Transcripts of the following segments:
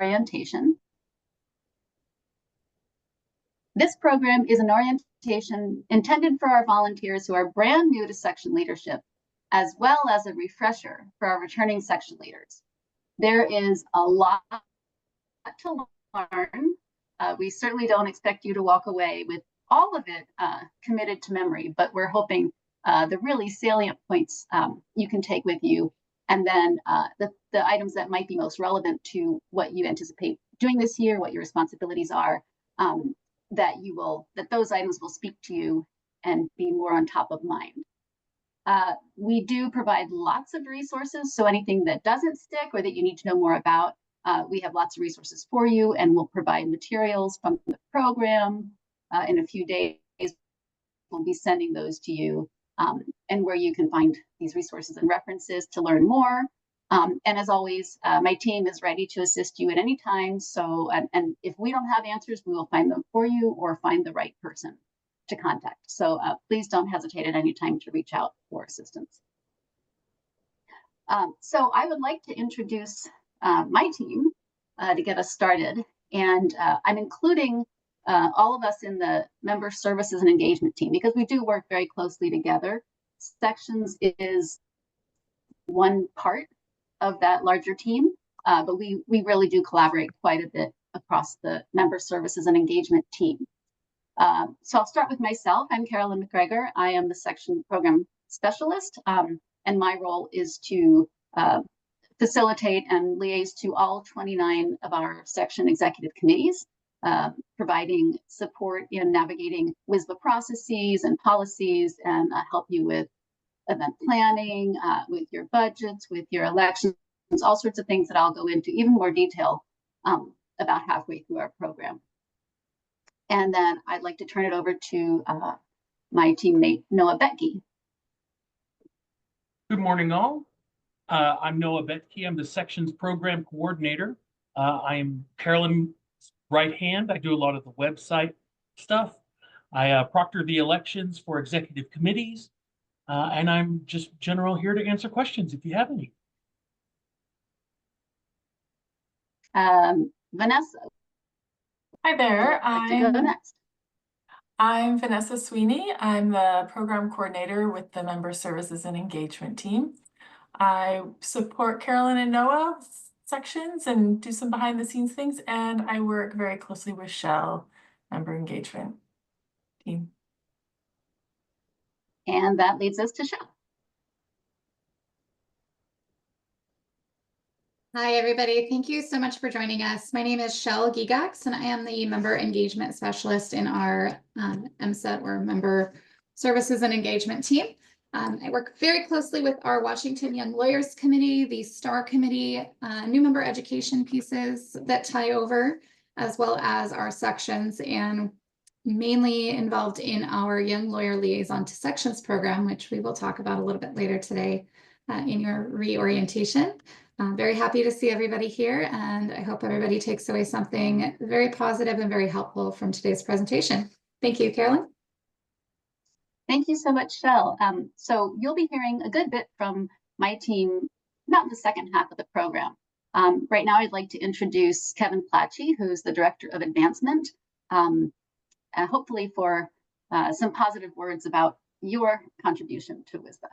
orientation. This program is an orientation intended for our volunteers who are brand new to section leadership, as well as a refresher for our returning section leaders. There is a lot to learn. We certainly don't expect you to walk away with all of it committed to memory, but we're hoping the really salient points you can take with you, and then the items that might be most relevant to what you anticipate doing this year, what your responsibilities are, that those items will speak to you and be more on top of mind. We do provide lots of resources, so anything that doesn't stick or that you need to know more about, we have lots of resources for you, and we'll provide materials from the program. In a few days, we'll be sending those to you, and where you can find these resources and references to learn more. And as always, my team is ready to assist you at any time. So, and if we don't have answers, we will find them for you or find the right person to contact. So please don't hesitate at any time to reach out for assistance. So I would like to introduce my team to get us started. And I'm including all of us in the member services and engagement team because we do work very closely together. Sections is one part of that larger team, but we really do collaborate quite a bit across the member services and engagement team. So I'll start with myself. I'm Carolyn McGregor. I am the section program specialist, and my role is to facilitate and liaise to all 29 of our section executive committees, providing support in navigating WSBA processes and policies, and help you with event planning, with your budgets, with your elections, all sorts of things that I'll go into even more detail about halfway through our program. And then I'd like to turn it over to my teammate, Noah Betke. Good morning, all. I'm Noah Betke. I'm the sections program coordinator. I am Carolyn's right hand. I do a lot of the website stuff. I proctor the elections for executive committees. And I'm just general here to answer questions if you have any. Vanessa. Hi there. I'm Vanessa Sweeney. I'm the program coordinator with the Member Services and Engagement team. I support Carolyn and Noah sections and do some behind the scenes things, and I work very closely with Shell, Member Engagement team. And that leads us to Shell. Hi, everybody. Thank you so much for joining us. My name is Shell Gigax, and I am the Member Engagement Specialist in our MSET, or Member Services and Engagement team. I work very closely with our Washington Young Lawyers Committee, the STAR Committee, new member education pieces that tie over, as well as our sections, and mainly involved in our Young Lawyer Liaison to Sections program, which we will talk about a little bit later today in your reorientation. I'm very happy to see everybody here, and I hope everybody takes away something very positive and very helpful from today's presentation. Thank you, Carolyn. Thank you so much, Shell. So you'll be hearing a good bit from my team about the second half of the program. Right now, I'd like to introduce Kevin Platchey, who's the Director of Advancement, hopefully for some positive words about your contribution to WSBA.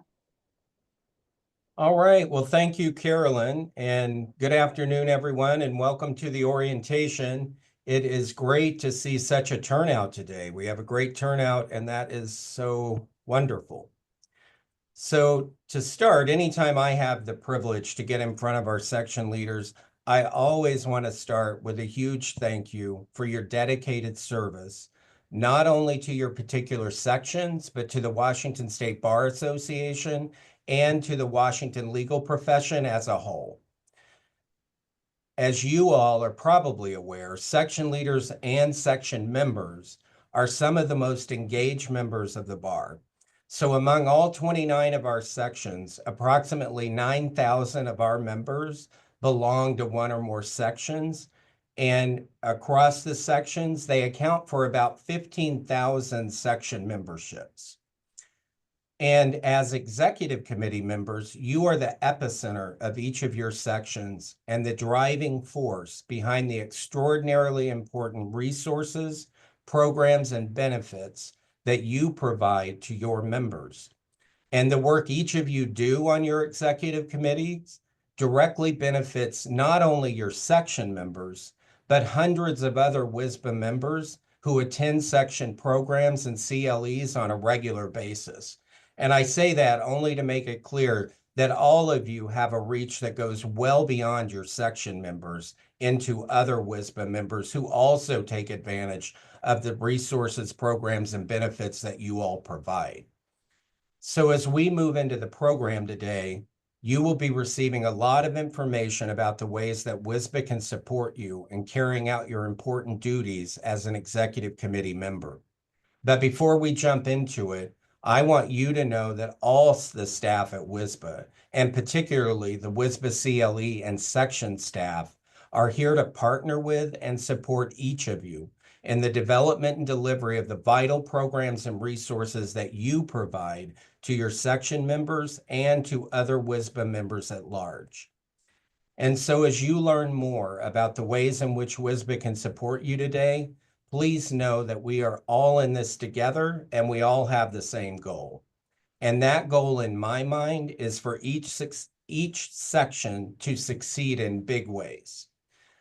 All right. Well, thank you, Carolyn, and good afternoon, everyone, and welcome to the orientation. It is great to see such a turnout today. We have a great turnout, and that is so wonderful. So to start, anytime I have the privilege to get in front of our section leaders, I always want to start with a huge thank you for your dedicated service, not only to your particular sections, but to the Washington State Bar Association and to the Washington legal profession as a whole. As you all are probably aware, section leaders and section members are some of the most engaged members of the bar. So among all 29 of our sections, approximately 9,000 of our members belong to one or more sections. And across the sections, they account for about 15,000 section memberships. And as executive committee members, you are the epicenter of each of your sections and the driving force behind the extraordinarily important resources, programs, and benefits that you provide to your members. And the work each of you do on your executive committees directly benefits not only your section members, but hundreds of other WSBA members who attend section programs and CLEs on a regular basis. And I say that only to make it clear that all of you have a reach that goes well beyond your section members into other WSBA members who also take advantage of the resources, programs, and benefits that you all provide. So as we move into the program today, you will be receiving a lot of information about the ways that WSBA can support you in carrying out your important duties as an executive committee member. But before we jump into it, I want you to know that all the staff at WSBA, and particularly the WSBA CLE and section staff, are here to partner with and support each of you in the development and delivery of the vital programs and resources that you provide to your section members and to other WSBA members at large. And so as you learn more about the ways in which WSBA can support you today, please know that we are all in this together and we all have the same goal. And that goal in my mind is for each section to succeed in big ways.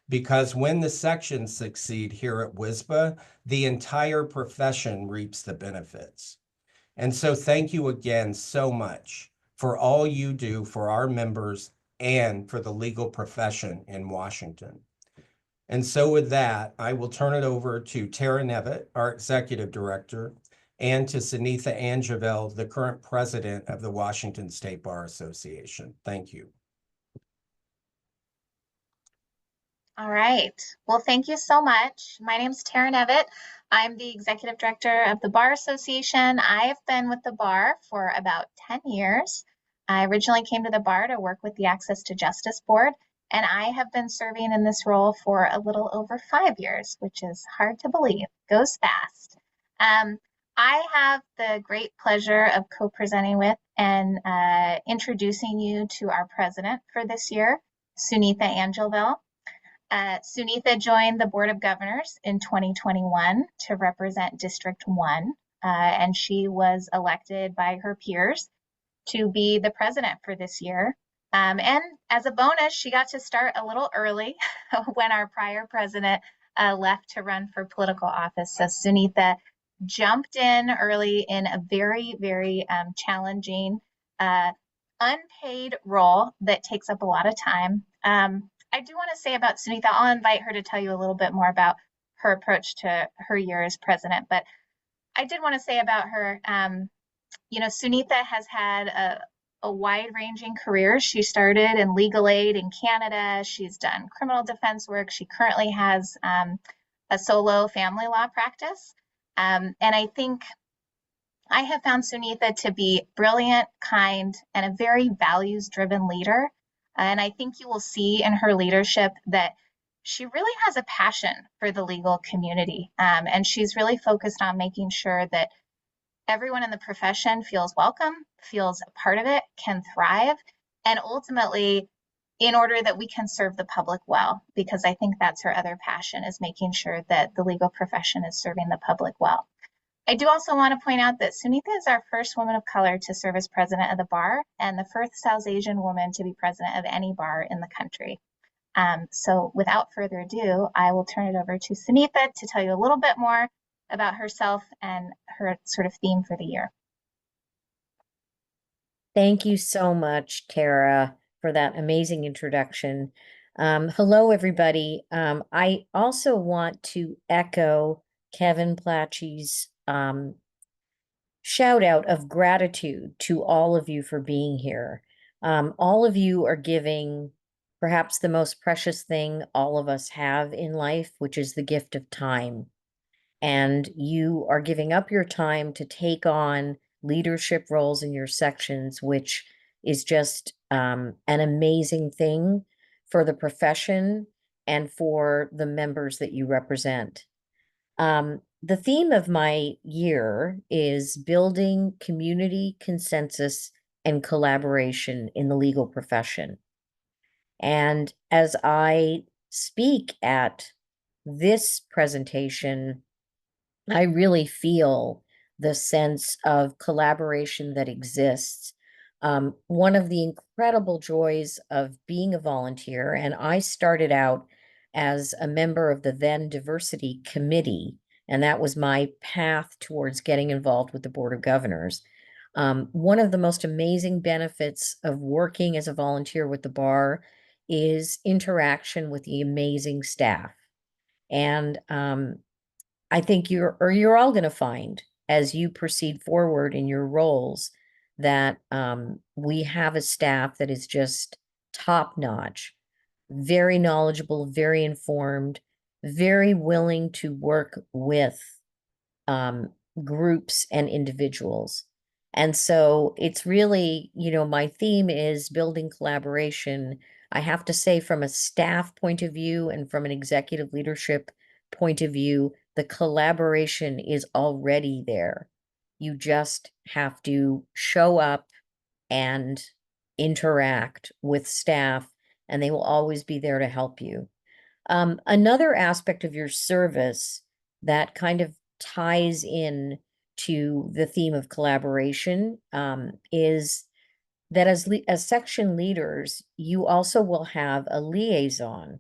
Because when the sections succeed here at WSBA, the entire profession reaps the benefits. And so thank you again so much for all you do for our members and for the legal profession in Washington. And so with that, I will turn it over to Tara Nevitt, our Executive Director, and to Sunitha Anjavel, the current President of the Washington State Bar Association. Thank you. All right. Well, thank you so much. My name is Tara Nevitt. I'm the Executive Director of the Bar Association. I have been with the bar for about 10 years. I originally came to the bar to work with the Access to Justice Board, and I have been serving in this role for a little over 5 years, which is hard to believe. Goes fast. I have the great pleasure of co-presenting with and introducing you to our president for this year, Sunitha Anjavel. Sunitha joined the Board of Governors in 2021 to represent District 1, and she was elected by her peers to be the president for this year. And as a bonus, she got to start a little early when our prior president left to run for political office. So Sunitha jumped in early in a very, very challenging, unpaid role that takes up a lot of time. I do want to say about Sunitha, I'll invite her to tell you a little bit more about her approach to her year as president, but I did want to say about her, Sunitha has had a wide-ranging career. She started in legal aid in Canada. She's done criminal defense work. She currently has a solo family law practice. And I think I have found Sunitha to be brilliant, kind, and a very values-driven leader. And I think you will see in her leadership that she really has a passion for the legal community. And she's really focused on making sure that everyone in the profession feels welcome, feels a part of it, can thrive, and ultimately, in order that we can serve the public well, because I think that's her other passion, is making sure that the legal profession is serving the public well. I do also want to point out that Sunitha is our first woman of color to serve as president of the bar and the first South Asian woman to be president of any bar in the country. So without further ado, I will turn it over to Sunitha to tell you a little bit more about herself and her sort of theme for the year. Thank you so much, Tara, for that amazing introduction. Hello, everybody. I also want to echo Kevin Platchy's shout out of gratitude to all of you for being here. All of you are giving perhaps the most precious thing all of us have in life, which is the gift of time. And you are giving up your time to take on leadership roles in your sections, which is just an amazing thing for the profession and for the members that you represent. the theme of my year is building community consensus and collaboration in the legal profession. And as I speak at this presentation, I really feel the sense of collaboration that exists. One of the incredible joys of being a volunteer, and I started out as a member of the then diversity committee, and that was my path towards getting involved with the Board of Governors. One of the most amazing benefits of working as a volunteer with the bar is interaction with the amazing staff. And I think you're all going to find as you proceed forward in your roles that we have a staff that is just top notch, very knowledgeable, very informed, very willing to work with groups and individuals. And so it's really, my theme is building collaboration. I have to say, from a staff point of view and from an executive leadership point of view, the collaboration is already there. You just have to show up and interact with staff, and they will always be there to help you. Another aspect of your service that kind of ties in to the theme of collaboration is that as section leaders, you also will have a liaison,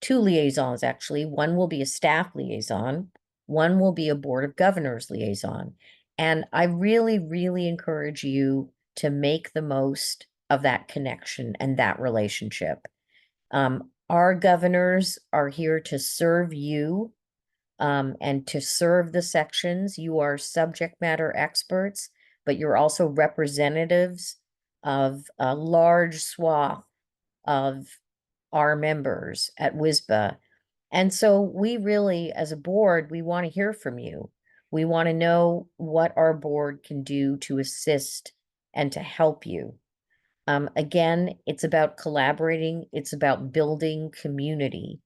two liaisons actually. One will be a staff liaison, one will be a Board of Governors liaison. And I really, really encourage you to make the most of that connection and that relationship. Our governors are here to serve you and to serve the sections. You are subject matter experts, but you're also representatives of a large swath of our members at WSBA. And so we really, as a board, we want to hear from you. We want to know what our board can do to assist and to help you. Again, it's about collaborating. It's about building community.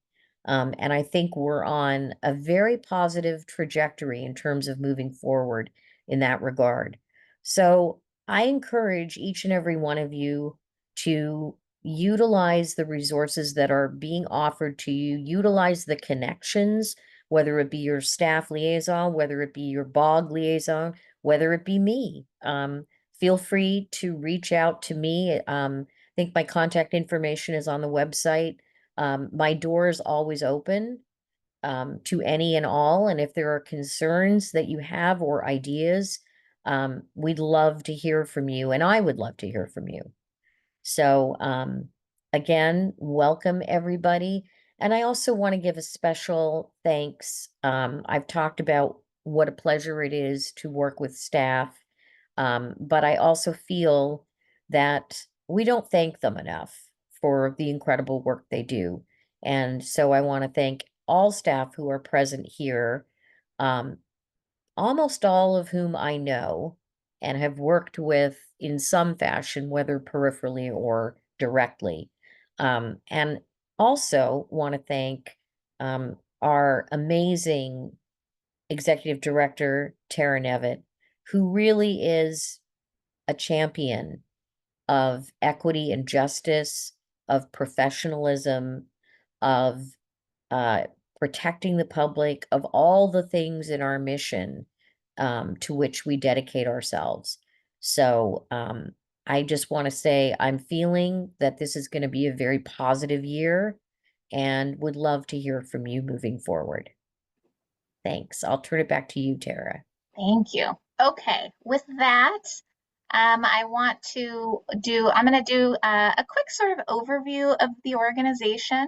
And I think we're on a very positive trajectory in terms of moving forward in that regard. So I encourage each and every one of you to utilize the resources that are being offered to you, utilize the connections, whether it be your staff liaison, whether it be your BOG liaison, whether it be me. Feel free to reach out to me. I think my contact information is on the website. My door is always open to any and all. And if there are concerns that you have or ideas, we'd love to hear from you. And I would love to hear from you. So again, welcome everybody. And I also want to give a special thanks. I've talked about what a pleasure it is to work with staff. But I also feel that we don't thank them enough for the incredible work they do. And so I want to thank all staff who are present here, almost all of whom I know and have worked with in some fashion, whether peripherally or directly. And also want to thank our amazing Executive Director, Tara Nevitt, who really is a champion of equity and justice, of professionalism, of protecting the public, of all the things in our mission to which we dedicate ourselves. So I just want to say I'm feeling that this is going to be a very positive year and would love to hear from you moving forward. Thanks. I'll turn it back to you, Tara. Thank you. Okay, with that, I'm going to do a quick sort of overview of the organization.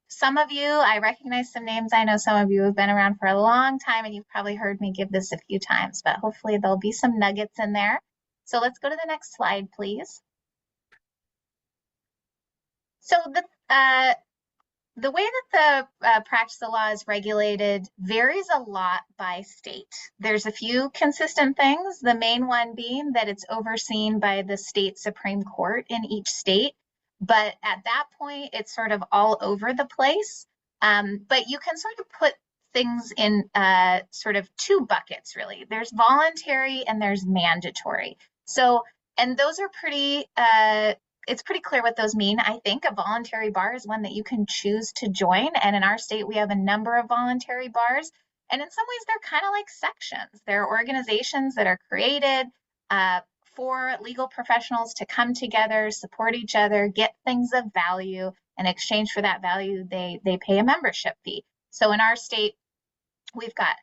Some of you, I recognize some names. I know some of you have been around for a long time and you've probably heard me give this a few times, but hopefully there'll be some nuggets in there. So let's go to the next slide, please. So the way that the practice of law is regulated varies a lot by state. There's a few consistent things, the main one being that it's overseen by the state Supreme Court in each state. But at that point, it's sort of all over the place. But you can sort of put things in sort of two buckets, really. There's voluntary and there's mandatory. So, and those are pretty, it's pretty clear what those mean. I think a voluntary bar is one that you can choose to join. And in our state, we have a number of voluntary bars. And in some ways, they're kind of like sections. They're organizations that are created for legal professionals to come together, support each other, get things of value. In exchange for that value, they pay a membership fee. So in our state, we've got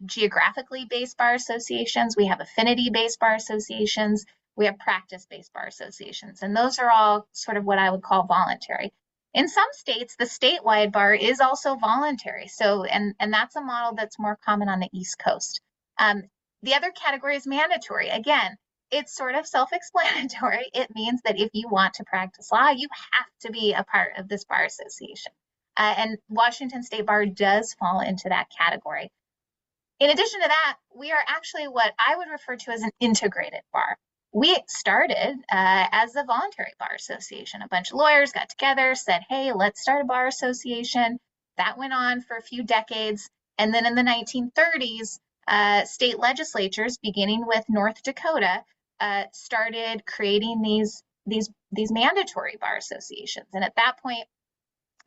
geographically based bar associations, we have affinity-based bar associations, we have practice-based bar associations, and those are all sort of what I would call voluntary. In some states, the statewide bar is also voluntary. So, and that's a model that's more common on the East Coast. The other category is mandatory. Again, it's sort of self-explanatory. It means that if you want to practice law, you have to be a part of this bar association. And Washington State Bar does fall into that category. In addition to that, we are actually what I would refer to as an integrated bar. We started as a voluntary bar association. A bunch of lawyers got together, said, hey, let's start a bar association. That went on for a few decades. And then in the 1930s, state legislatures, beginning with North Dakota, started creating these mandatory bar associations. And at that point,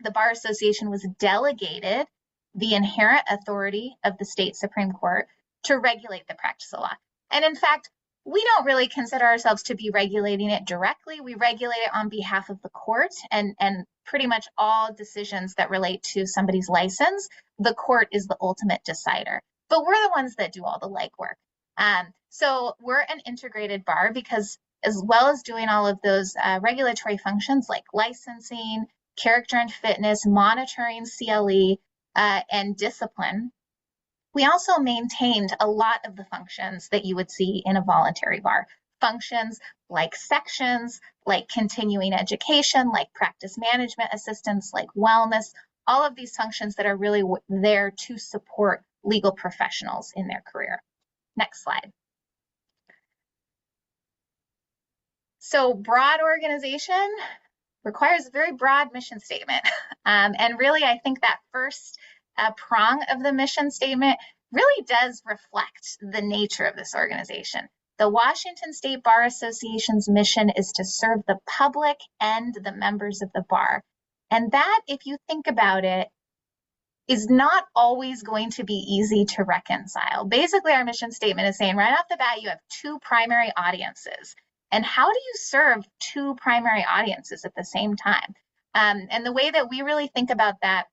the Bar Association was delegated the inherent authority of the state Supreme Court to regulate the practice of law. And in fact, we don't really consider ourselves to be regulating it directly. We regulate it on behalf of the court, and pretty much all decisions that relate to somebody's license, the court is the ultimate decider. But we're the ones that do all the legwork. So we're an integrated bar because as well as doing all of those regulatory functions like licensing, character and fitness, monitoring CLE, and discipline, we also maintained a lot of the functions that you would see in a voluntary bar. Functions like sections, like continuing education, like practice management assistance, like wellness, all of these functions that are really there to support legal professionals in their career. Next slide. So broad organization requires a very broad mission statement. And really, I think that first prong of the mission statement really does reflect the nature of this organization. The Washington State Bar Association's mission is to serve the public and the members of the bar. And that, if you think about it, is not always going to be easy to reconcile. Basically, our mission statement is saying right off the bat, you have two primary audiences. And how do you serve two primary audiences at the same time? And the way that we really think about that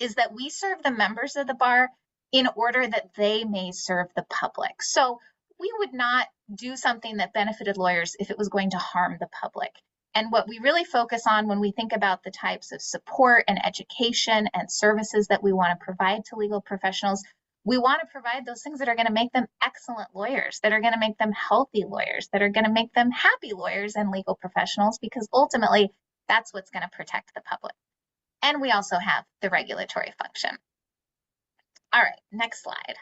is that we serve the members of the bar in order that they may serve the public. So we would not do something that benefited lawyers if it was going to harm the public. And what we really focus on when we think about the types of support and education and services that we want to provide to legal professionals, we want to provide those things that are going to make them excellent lawyers, that are going to make them healthy lawyers, that are going to make them happy lawyers and legal professionals, because ultimately that's what's going to protect the public. And we also have the regulatory function. All right, next slide.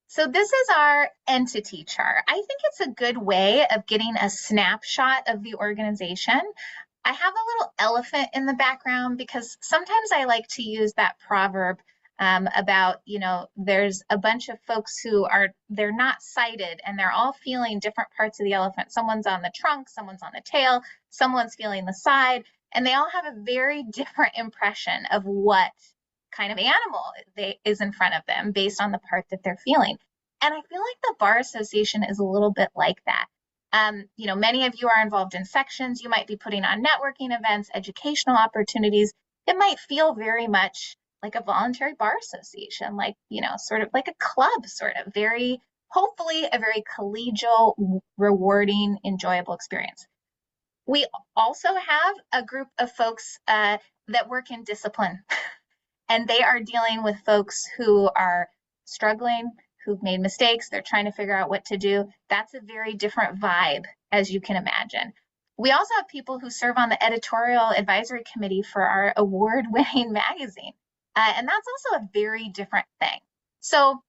So this is our entity chart. I think it's a good way of getting a snapshot of the organization. I have a little elephant in the background because sometimes I like to use that proverb about, you know, there's a bunch of folks who they're not sighted and they're all feeling different parts of the elephant. Someone's on the trunk, someone's on the tail, someone's feeling the side, and they all have a very different impression of what kind of animal is in front of them based on the part that they're feeling. And I feel like the Bar Association is a little bit like that. You know, many of you are involved in sections. You might be putting on networking events, educational opportunities. It might feel very much like a voluntary bar association, like, you know, sort of like a club, sort of hopefully a very collegial, rewarding, enjoyable experience. We also have a group of folks that work in discipline, and they are dealing with folks who are struggling, who've made mistakes, they're trying to figure out what to do. That's a very different vibe, as you can imagine. We also have people who serve on the editorial advisory committee for our award-winning magazine. And that's also a very different thing. So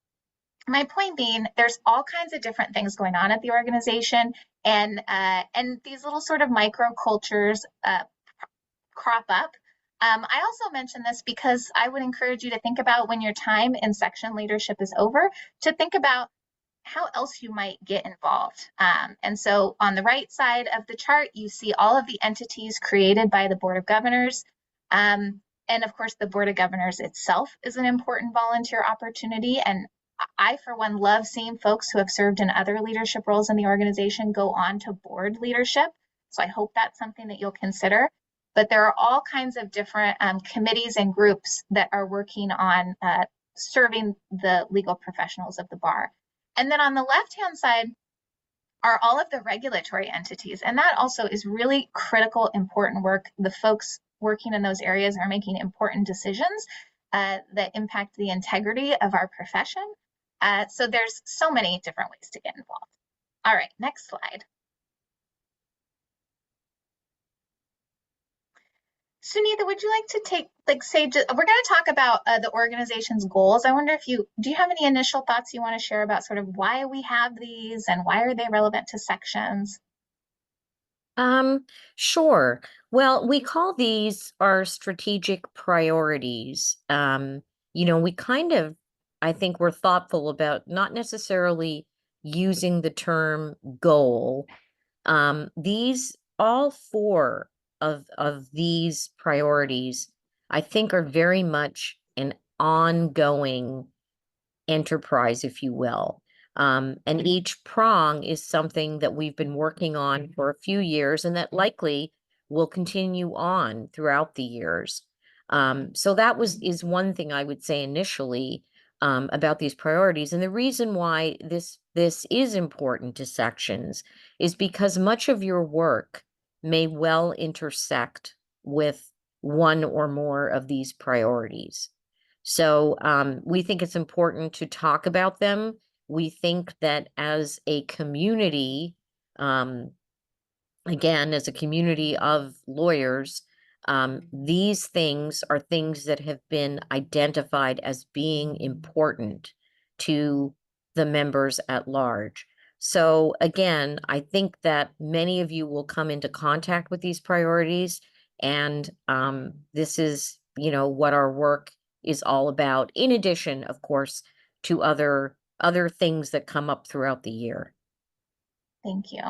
my point being, there's all kinds of different things going on at the organization, and these little sort of micro cultures crop up. I also mention this because I would encourage you to think about when your time in section leadership is over, to think about how else you might get involved. And so on the right side of the chart, you see all of the entities created by the Board of Governors. And of course, the Board of Governors itself is an important volunteer opportunity. And I, for one, love seeing folks who have served in other leadership roles in the organization go on to board leadership. So I hope that's something that you'll consider. But there are all kinds of different committees and groups that are working on serving the legal professionals of the bar. And then on the left-hand side are all of the regulatory entities. And that also is really critical, important work. The folks working in those areas are making important decisions that impact the integrity of our profession. So there's so many different ways to get involved. All right, next slide. Sunitha, would you like to take, we're going to talk about the organization's goals. I wonder if do you have any initial thoughts you want to share about sort of why we have these and why are they relevant to sections? Sure. Well, we call these our strategic priorities. We kind of, I think we're thoughtful about not necessarily using the term goal. These, all four of these priorities, I think, are very much an ongoing enterprise, if you will. And each prong is something that we've been working on for a few years and that likely will continue on throughout the years. So that is one thing I would say initially about these priorities. And the reason why this is important to sections is because much of your work may well intersect with one or more of these priorities. So we think it's important to talk about them. We think that as a community, again, as a community of lawyers, these things are things that have been identified as being important to the members at large. So again, I think that many of you will come into contact with these priorities, and this is, what our work is all about, in addition, of course, to other things that come up throughout the year. Thank you.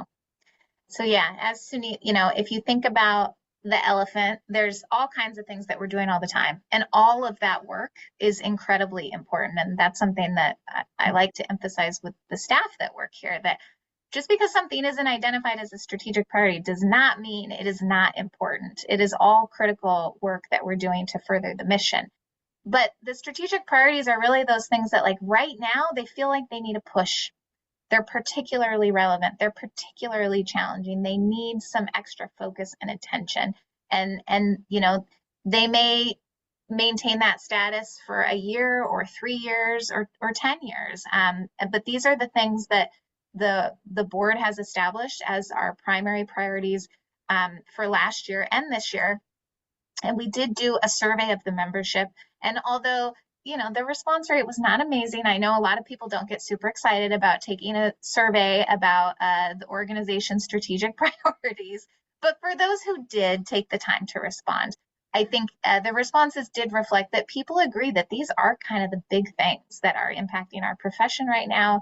So yeah, as Sunitha, if you think about the elephant, there's all kinds of things that we're doing all the time. And all of that work is incredibly important. And that's something that I like to emphasize with the staff that work here, that just because something isn't identified as a strategic priority does not mean it is not important. It is all critical work that we're doing to further the mission. But the strategic priorities are really those things that, like, right now, they feel like they need a push. They're particularly relevant. They're particularly challenging. They need some extra focus and attention. And they may maintain that status for a year or 3 years or 10 years. But these are the things that the board has established as our primary priorities for last year and this year. And we did do a survey of the membership. And although, the response rate was not amazing, I know a lot of people don't get super excited about taking a survey about the organization's strategic priorities. But for those who did take the time to respond, I think the responses did reflect that people agree that these are kind of the big things that are impacting our profession right now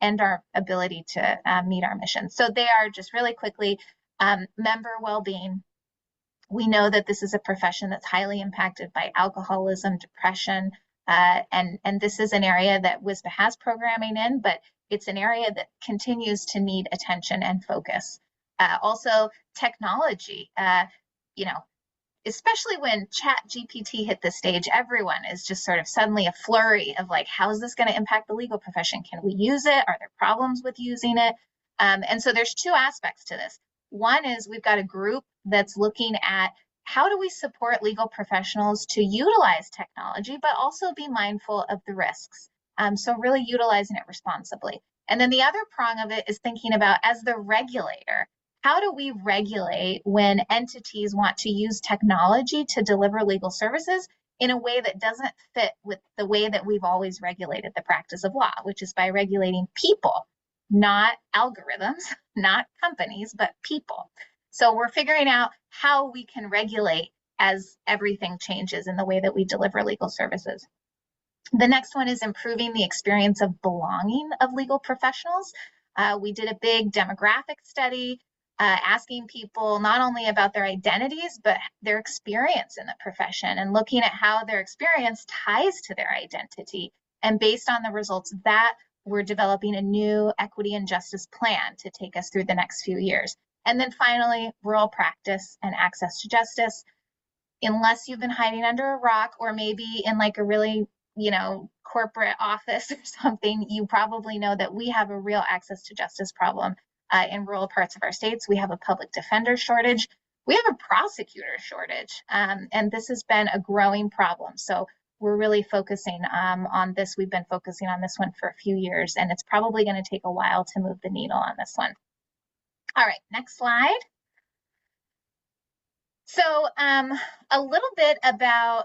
and our ability to meet our mission. So they are, just really quickly, member well-being. We know that this is a profession that's highly impacted by alcoholism, depression, and this is an area that WSBA has programming in, but it's an area that continues to need attention and focus. Also, technology, especially when ChatGPT hit the stage, everyone is just sort of suddenly a flurry of like, how is this going to impact the legal profession? Can we use it? Are there problems with using it? And so there's two aspects to this. One is we've got a group that's looking at how do we support legal professionals to utilize technology, but also be mindful of the risks. So really utilizing it responsibly. And then the other prong of it is thinking about, as the regulator, how do we regulate when entities want to use technology to deliver legal services in a way that doesn't fit with the way that we've always regulated the practice of law, which is by regulating people, not algorithms, not companies, but people. So we're figuring out how we can regulate as everything changes in the way that we deliver legal services. The next one is improving the experience of belonging of legal professionals. We did a big demographic study asking people not only about their identities, but their experience in the profession, and looking at how their experience ties to their identity. And based on the results of that, we're developing a new equity and justice plan to take us through the next few years. And then finally, rural practice and access to justice. Unless you've been hiding under a rock, or maybe in like a really, corporate office or something, you probably know that we have a real access to justice problem in rural parts of our states. We have a public defender shortage. We have a prosecutor shortage, and this has been a growing problem. So we're really focusing on this. We've been focusing on this one for a few years, and it's probably going to take a while to move the needle on this one. All right, next slide. So a little bit about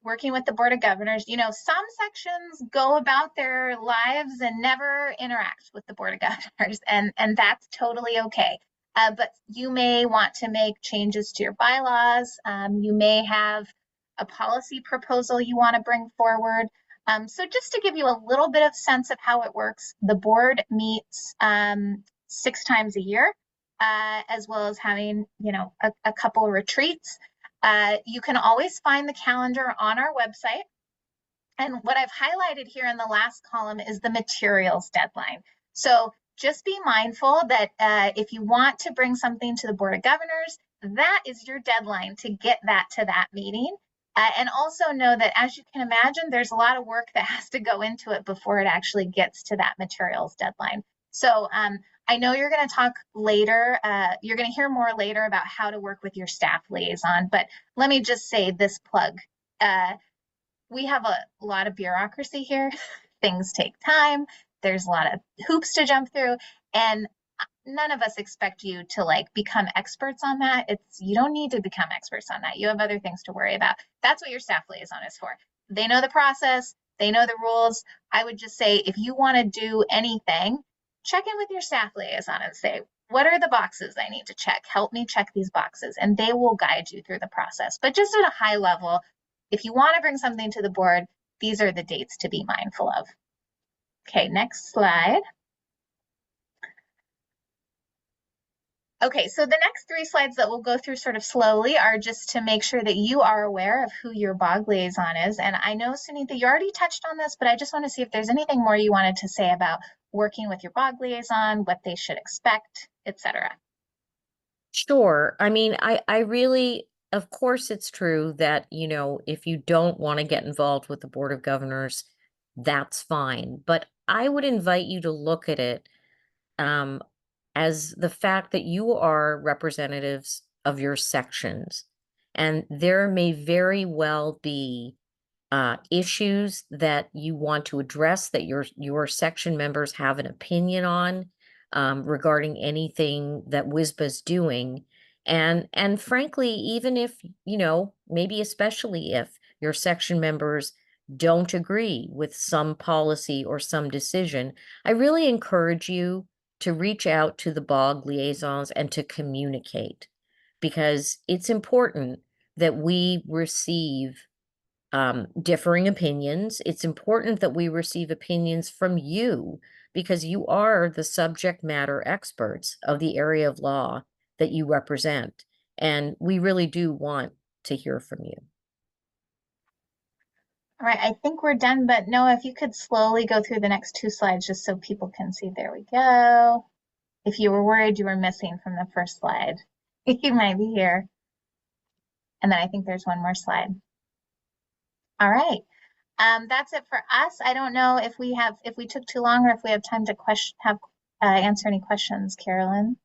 working with the Board of Governors. Some sections go about their lives and never interact with the Board of Governors, and that's totally okay. But you may want to make changes to your bylaws. You may have a policy proposal you want to bring forward. So just to give you a little bit of sense of how it works, the board meets 6 times a year. As well as having, a couple of retreats. You can always find the calendar on our website. And what I've highlighted here in the last column is the materials deadline. So just be mindful that if you want to bring something to the Board of Governors, that is your deadline to get that to that meeting. And also know that, as you can imagine, there's a lot of work that has to go into it before it actually gets to that materials deadline. So I know you're going to talk later, you're going to hear more later about how to work with your staff liaison, but let me just say this plug. We have a lot of bureaucracy here. Things take time. There's a lot of hoops to jump through, and none of us expect you to become experts on that. You don't need to become experts on that. You have other things to worry about. That's what your staff liaison is for. They know the process. They know the rules. I would just say, if you want to do anything, check in with your staff liaison and say, what are the boxes I need to check? Help me check these boxes, and they will guide you through the process. But just at a high level, if you want to bring something to the board, these are the dates to be mindful of. Okay, next slide. Okay, so the next 3 slides that we'll go through sort of slowly are just to make sure that you are aware of who your BOG liaison is. And I know, Sunitha, you already touched on this, but I just want to see if there's anything more you wanted to say about working with your BOG liaison, what they should expect, etc. Sure. I mean, I really, of course, it's true that, if you don't want to get involved with the Board of Governors, that's fine. But I would invite you to look at it as the fact that you are representatives of your sections, and there may very well be issues that you want to address that your section members have an opinion on regarding anything that WSBA's doing. And frankly, even if, maybe especially if your section members don't agree with some policy or some decision, I really encourage you to reach out to the BOG liaisons and to communicate, because it's important that we receive differing opinions. It's important that we receive opinions from you, because you are the subject matter experts of the area of law that you represent. And we really do want to hear from you. All right, I think we're done, but Noah, if you could slowly go through the next 2 slides just so people can see. There we go. If you were worried you were missing from the first slide, you might be here. And then I think there's one more slide. All right, that's it for us. I don't know if we took too long, or if we have time to answer any questions, Carolyn.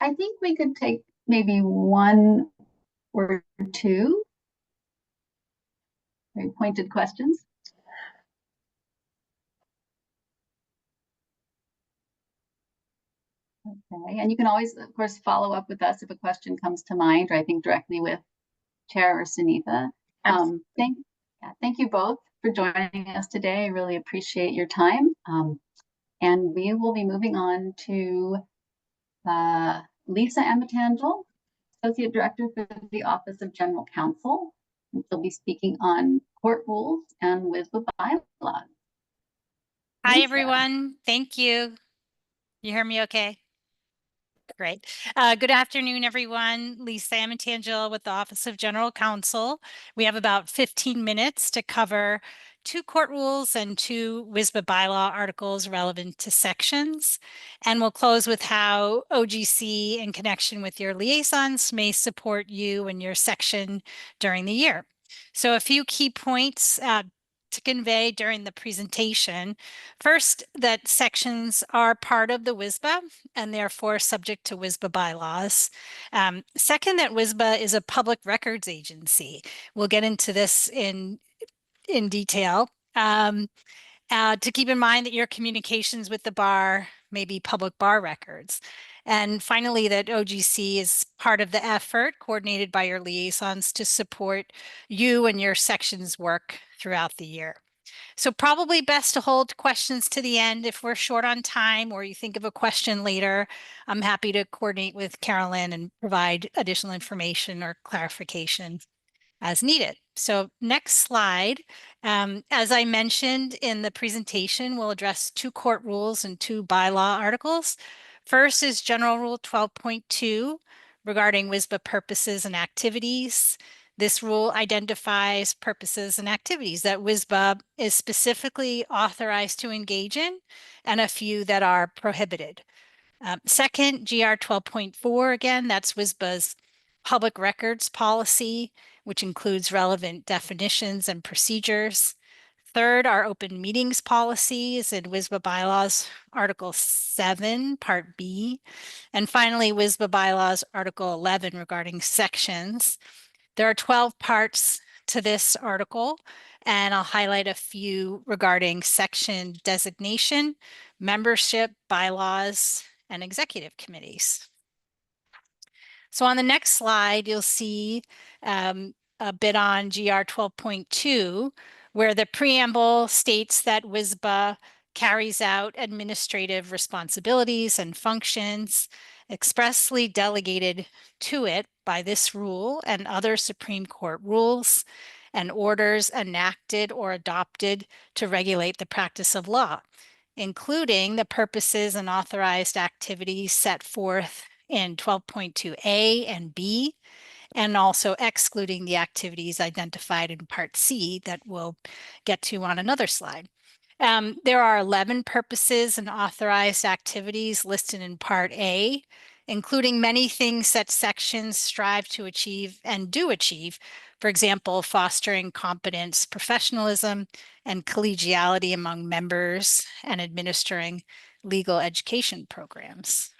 I think we could take maybe 1 or 2 very pointed questions. Okay, and you can always, of course, follow up with us if a question comes to mind, or I think directly with Chair or Sunitha. Thank you both for joining us today. I really appreciate your time. And we will be moving on to Lisa Amatangel. Associate Director for the Office of General Counsel. And she'll be speaking on court rules and WSBA bylaws. Hi, Lisa. everyone. Thank you. You hear me okay? Great. Good afternoon, everyone. Lisa Amatangelo with the Office of General Counsel. We have about 15 minutes to cover 2 court rules and 2 WSBA bylaw articles relevant to sections. And we'll close with how OGC in connection with your liaisons may support you and your section during the year. So a few key points to convey during the presentation. First, that sections are part of the WSBA and therefore subject to WSBA bylaws. Second, that WSBA is a public records agency. We'll get into this in detail. To keep in mind that your communications with the bar may be public bar records. And finally, that OGC is part of the effort coordinated by your liaisons to support you and your section's work throughout the year. So probably best to hold questions to the end if we're short on time or you think of a question later. I'm happy to coordinate with Carolyn and provide additional information or clarification as needed. So next slide. As I mentioned in the presentation, we'll address 2 court rules and 2 bylaw articles. First is General Rule 12.2 regarding WSBA purposes and activities. This rule identifies purposes and activities that WSBA is specifically authorized to engage in and a few that are prohibited. Second, GR 12.4, again, that's WSBA's public records policy, which includes relevant definitions and procedures. Third, our open meetings policy is in WSBA bylaws, Article 7, Part B. And finally, WSBA bylaws, Article 11 regarding sections. There are 12 parts to this article, and I'll highlight a few regarding section designation, membership, bylaws, and executive committees. So on the next slide, you'll see a bit on GR 12.2, where the preamble states that WSBA carries out administrative responsibilities and functions expressly delegated to it by this rule and other Supreme Court rules and orders enacted or adopted to regulate the practice of law, including the purposes and authorized activities set forth in 12.2A and B, and also excluding the activities identified in Part C that we'll get to on another slide. There are 11 purposes and authorized activities listed in Part A, including many things that sections strive to achieve and do achieve. For example, fostering competence, professionalism, and collegiality among members and administering legal education programs.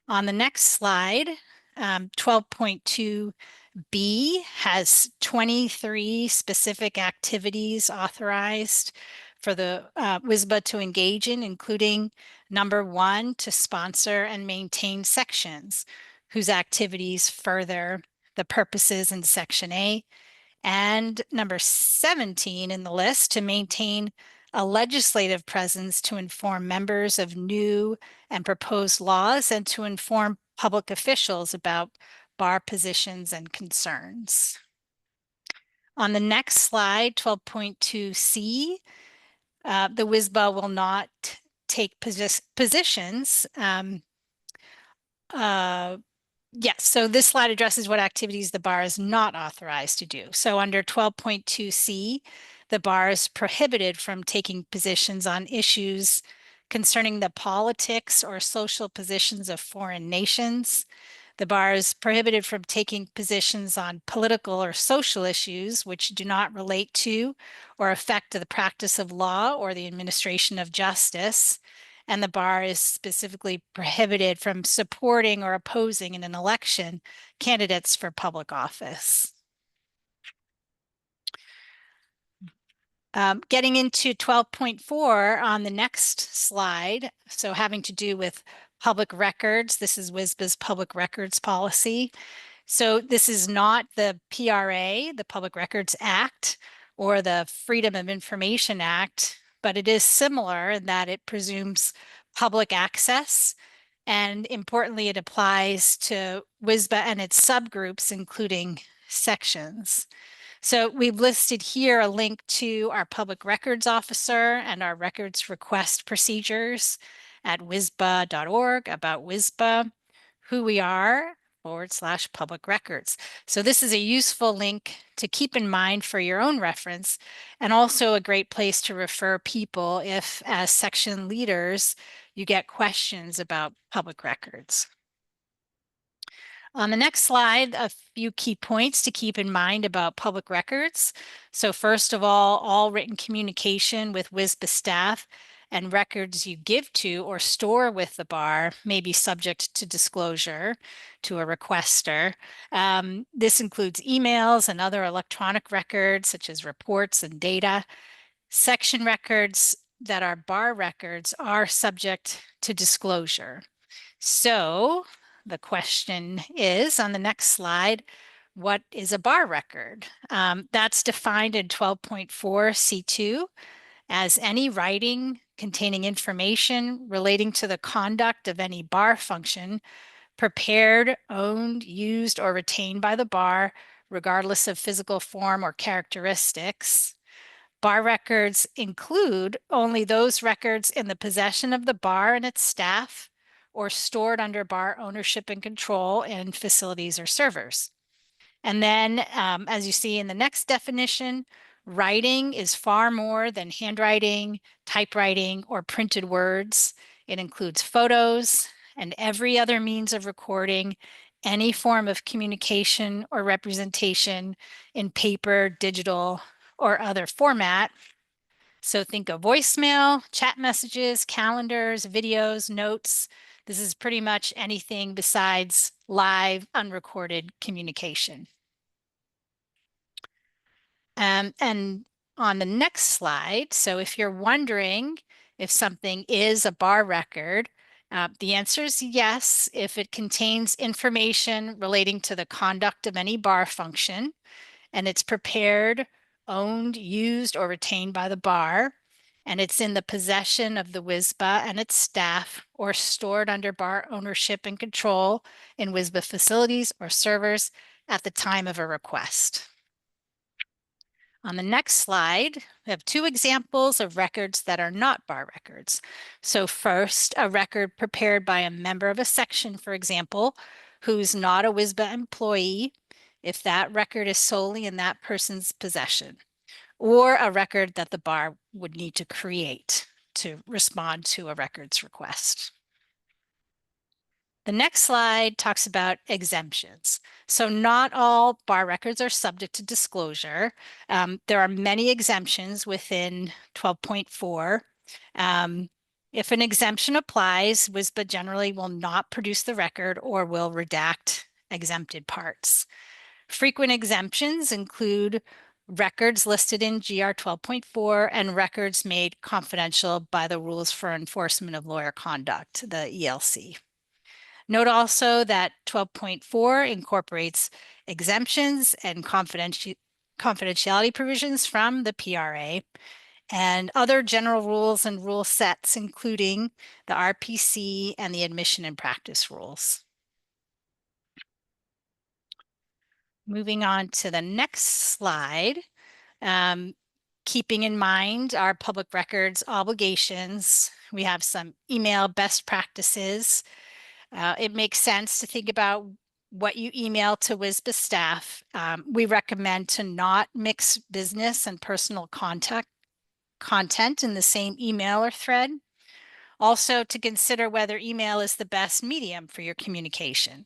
On the next slide, 12.2B has 23 specific activities authorized for the WSBA to engage in, including number 1, to sponsor and maintain sections whose activities further the purposes in Section A, and number 17 in the list, to maintain a legislative presence to inform members of new and proposed laws and to inform public officials about bar positions and concerns. On the next slide, 12.2C, the WSBA will not take positions. Yes, so this slide addresses what activities the bar is not authorized to do. So under 12.2C, the bar is prohibited from taking positions on issues concerning the politics or social positions of foreign nations. The bar is prohibited from taking positions on political or social issues which do not relate to or affect the practice of law or the administration of justice. And the bar is specifically prohibited from supporting or opposing in an election candidates for public office. Getting into 12.4 on the next slide, so having to do with public records, this is WSBA's public records policy. So this is not the PRA, the Public Records Act, or the Freedom of Information Act, but it is similar in that it presumes public access And importantly, it applies to WSBA and its subgroups, including sections. So we've listed here a link to our public records officer and our records request procedures at WSBA.org, about WSBA, who we are, /public records. So this is a useful link to keep in mind for your own reference, and also a great place to refer people if, as section leaders, you get questions about public records. On the next slide, a few key points to keep in mind about public records. So first of all written communication with WSBA staff and records you give to or store with the bar may be subject to disclosure to a requester. This includes emails and other electronic records, such as reports and data. Section records that are bar records are subject to disclosure. So the question is on the next slide, what is a bar record? That's defined in 12.4 C2 as any writing containing information relating to the conduct of any bar function prepared, owned, used, or retained by the bar, regardless of physical form or characteristics. Bar records include only those records in the possession of the bar and its staff, or stored under bar ownership and control in facilities or servers. And then, as you see in the next definition, writing is far more than handwriting, typewriting, or printed words. It includes photos and every other means of recording any form of communication or representation in paper, digital, or other format. So think of voicemail, chat messages, calendars, videos, notes. This is pretty much anything besides live, unrecorded communication. And on the next slide, so if you're wondering if something is a bar record, the answer is yes, if it contains information relating to the conduct of any bar function, and it's prepared, owned, used, or retained by the bar, and it's in the possession of the WSBA and its staff, or stored under bar ownership and control in WSBA facilities or servers at the time of a request. On the next slide, we have two examples of records that are not bar records. So first, a record prepared by a member of a section, for example, who's not a WSBA employee, if that record is solely in that person's possession, or a record that the bar would need to create to respond to a records request. The next slide talks about exemptions. So not all bar records are subject to disclosure. There are many exemptions within 12.4. If an exemption applies, WSBA generally will not produce the record or will redact exempted parts. Frequent exemptions include records listed in GR 12.4 and records made confidential by the Rules for Enforcement of Lawyer Conduct, the ELC. Note also that 12.4 incorporates exemptions and confidentiality provisions from the PRA and other general rules and rule sets, including the RPC and the admission and practice rules. Moving on to the next slide, keeping in mind our public records obligations, we have some email best practices. It makes sense to think about what you email to WSBA staff. We recommend to not mix business and personal content in the same email or thread. Also, to consider whether email is the best medium for your communication.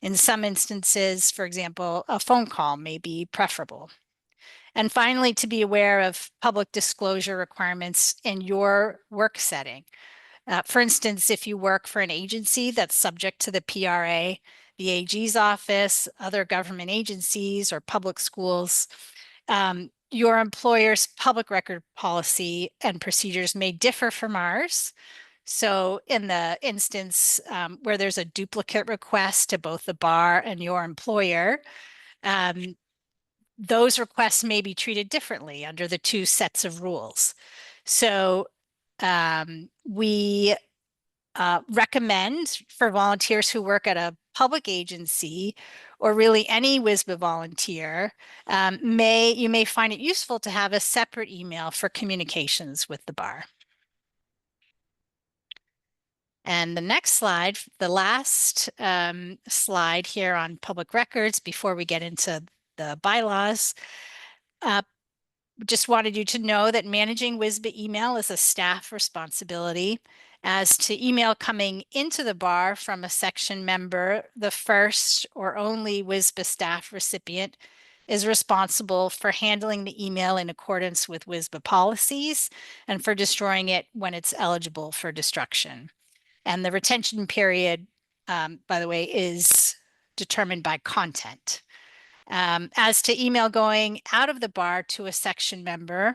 In some instances, for example, a phone call may be preferable. And finally, to be aware of public disclosure requirements in your work setting. For instance, if you work for an agency that's subject to the PRA, the AG's office, other government agencies, or public schools, your employer's public record policy and procedures may differ from ours. So in the instance where there's a duplicate request to both the bar and your employer, those requests may be treated differently under the two sets of rules. So we recommend for volunteers who work at a public agency or really any WSBA volunteer, you may find it useful to have a separate email for communications with the bar. And the next slide, the last slide here on public records before we get into the bylaws, just wanted you to know that managing WSBA email is a staff responsibility. As to email coming into the bar from a section member, the first or only WSBA staff recipient is responsible for handling the email in accordance with WSBA policies and for destroying it when it's eligible for destruction. And the retention period, by the way, is determined by content. As to email going out of the bar to a section member,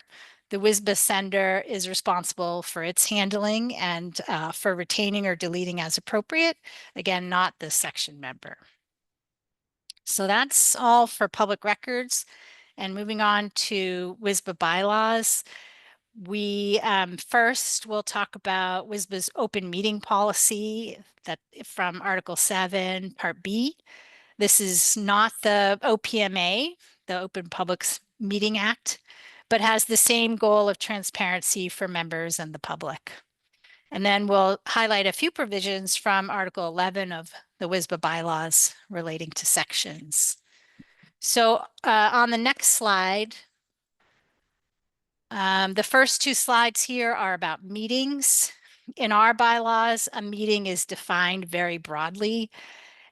the WSBA sender is responsible for its handling and for retaining or deleting as appropriate. Again, not the section member. So that's all for public records. And moving on to WSBA bylaws, we first will talk about WSBA's open meeting policy that from Article 7, Part B. This is not the OPMA, the Open Public Meeting Act, but has the same goal of transparency for members and the public. And then we'll highlight a few provisions from Article 11 of the WSBA bylaws relating to sections. So on the next slide, the first two slides here are about meetings. In our bylaws, a meeting is defined very broadly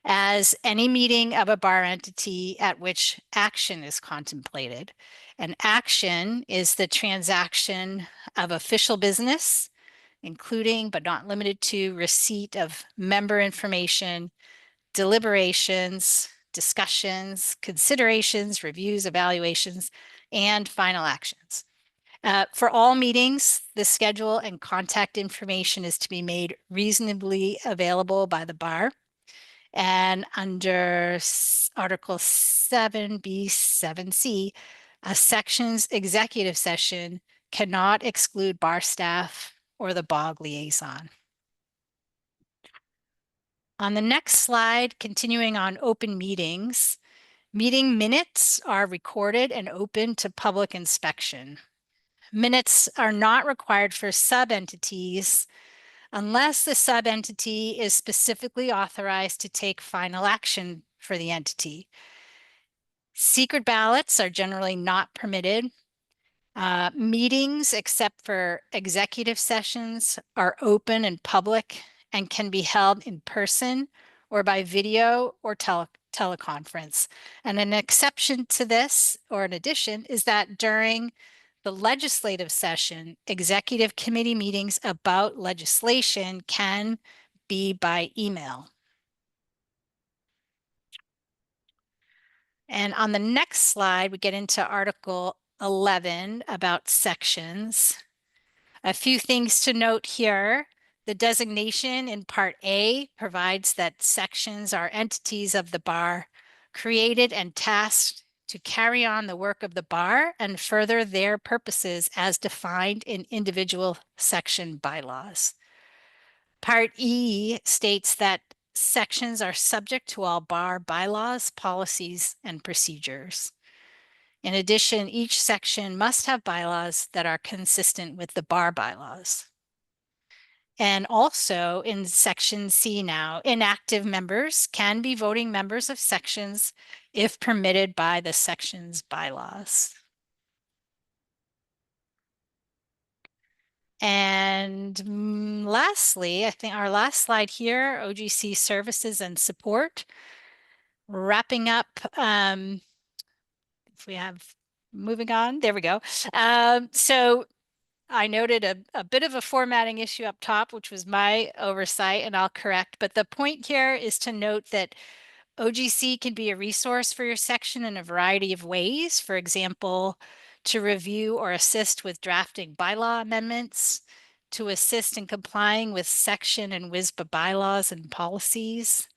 as any meeting of a bar entity at which action is contemplated. An action is the transaction of official business, including but not limited to receipt of member information, deliberations, discussions, considerations, reviews, evaluations, and final actions. For all meetings, the schedule and contact information is to be made reasonably available by the bar. And under Article 7B, 7C, a section's executive session cannot exclude bar staff or the BOG liaison. On the next slide, continuing on open meetings, meeting minutes are recorded and open to public inspection. Minutes are not required for sub-entities unless the sub-entity is specifically authorized to take final action for the entity. Secret ballots are generally not permitted. Meetings, except for executive sessions, are open and public and can be held in person or by video or teleconference. And an exception to this, or an addition, is that during the legislative session, executive committee meetings about legislation can be by email. And on the next slide, we get into Article 11 about sections. A few things to note here. The designation in Part A provides that sections are entities of the bar created and tasked to carry on the work of the bar and further their purposes as defined in individual section bylaws. Part E states that sections are subject to all bar bylaws, policies, and procedures. In addition, each section must have bylaws that are consistent with the bar bylaws. And also in section C now, inactive members can be voting members of sections if permitted by the section's bylaws. And lastly, I think our last slide here, OGC services and support. Wrapping up, if we have, moving on, there we go. So I noted a bit of a formatting issue up top, which was my oversight, and I'll correct. But the point here is to note that OGC can be a resource for your section in a variety of ways. For example, to review or assist with drafting bylaw amendments, to assist in complying with section and WSBA bylaws and policies,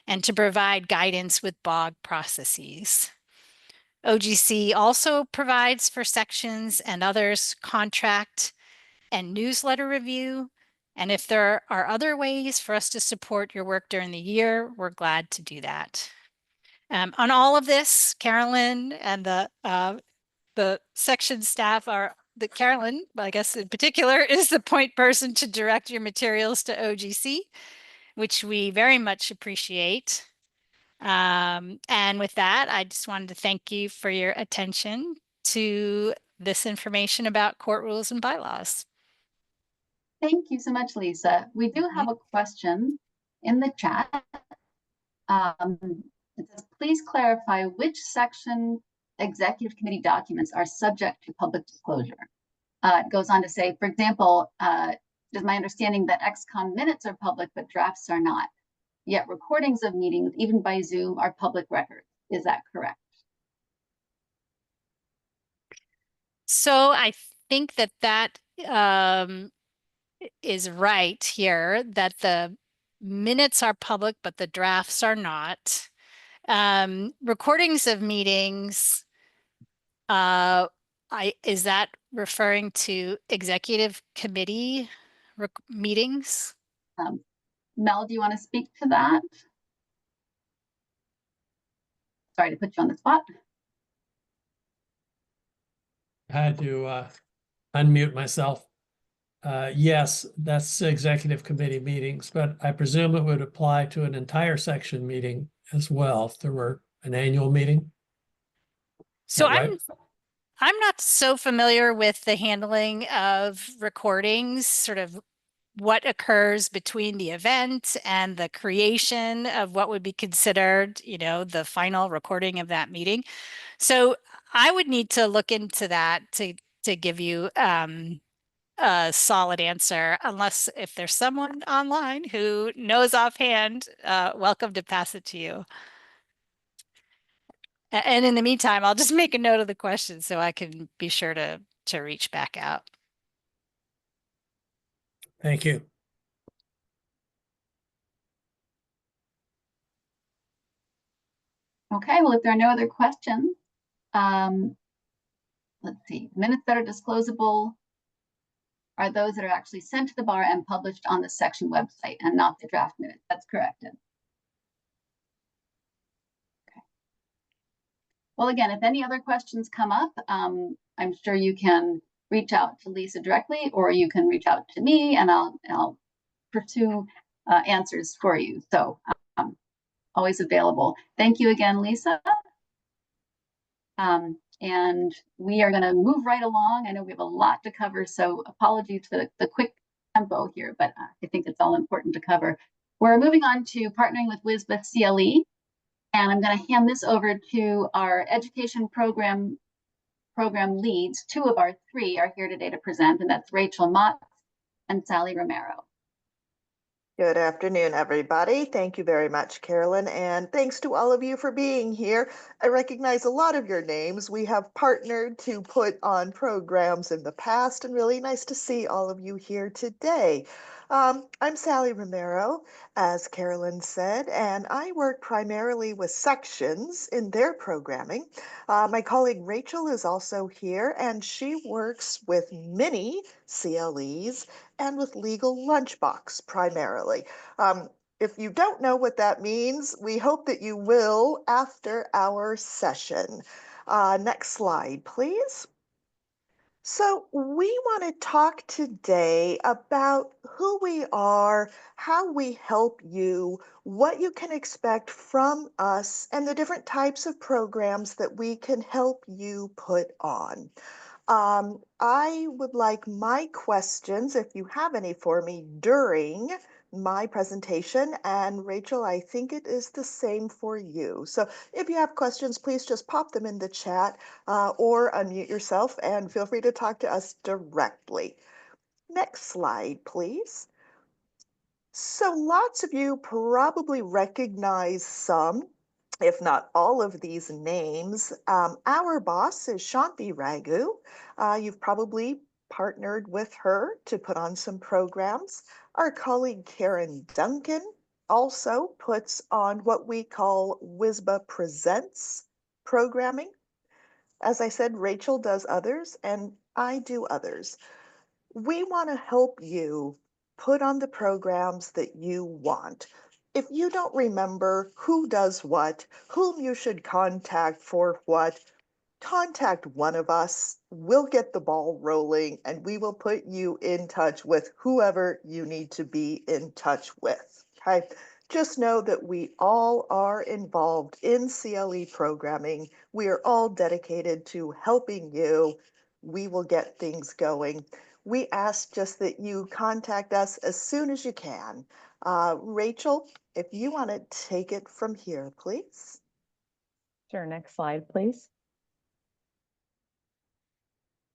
and to provide guidance with BOG processes. OGC also provides for sections and others contract and newsletter review And if there are other ways for us to support your work during the year, we're glad to do that. On all of this, Carolyn and the section staff Carolyn, I guess in particular, is the point person to direct your materials to OGC, which we very much appreciate. And with that, I just wanted to thank you for your attention to this information about court rules and bylaws. Thank you so much, Lisa. We do have a question in the chat. It says, please clarify which section executive committee documents are subject to public disclosure. It goes on to say, for example, it is my understanding that XCOM minutes are public, but drafts are not. Yet recordings of meetings, even by Zoom, are public records. Is that correct? So I think that is right here, that the minutes are public, but the drafts are not. Recordings of meetings, is that referring to executive committee meetings? Mel, do you want to speak to that? Sorry to put you on the spot. I had to unmute myself. Yes, that's executive committee meetings, but I presume it would apply to an entire section meeting as well if there were an annual meeting. So right? I'm not so familiar with the handling of recordings, sort of what occurs between the event and the creation of what would be considered, you know, the final recording of that meeting. So I would need to look into that to give you a solid answer, unless if there's someone online who knows offhand, welcome to pass it to you. And in the meantime, I'll just make a note of the question so I can be sure to reach back out. Thank you. Okay, well, if there are no other questions, let's see, minutes that are disclosable are those that are actually sent to the bar and published on the section website and not the draft minutes. That's corrected. Okay. Well, again, if any other questions come up, I'm sure you can reach out to Lisa directly, or you can reach out to me and I'll pursue answers for you. So always available. Thank you again, Lisa. And we are going to move right along. I know we have a lot to cover, so apologies for the quick tempo here, but I think it's all important to cover. We're moving on to partnering with WSBA CLE, and I'm going to hand this over to our education program leads. Two of our three are here today to present, and that's Rachel Mott and Sally Romero. Good afternoon, everybody. Thank you very much, Carolyn, and thanks to all of you for being here. I recognize a lot of your names. We have partnered to put on programs in the past, and really nice to see all of you here today. I'm Sally Romero, as Carolyn said, and I work primarily with sections in their programming. My colleague Rachel is also here, and she works with many CLEs and with Legal Lunchbox primarily. If you don't know what that means, we hope that you will after our session. Next slide, please. So we want to talk today about who we are, how we help you, what you can expect from us, and the different types of programs that we can help you put on. I would like my questions, if you have any for me, during my presentation. And Rachel, I think it is the same for you. So if you have questions, please just pop them in the chat or unmute yourself and feel free to talk to us directly. Next slide, please. So lots of you probably recognize some, if not all of these names. Our boss is Shanti Raghu. You've probably partnered with her to put on some programs. Our colleague Karen Duncan also puts on what we call WSBA Presents programming. As I said, Rachel does others and I do others. We want to help you put on the programs that you want. If you don't remember who does what, whom you should contact for what, contact one of us. We'll get the ball rolling and we will put you in touch with whoever you need to be in touch with. Okay. Just know that we all are involved in CLE programming. We are all dedicated to helping you. We will get things going. We ask just that you contact us as soon as you can. Rachel, if you want to take it from here, please. Sure, next slide, please.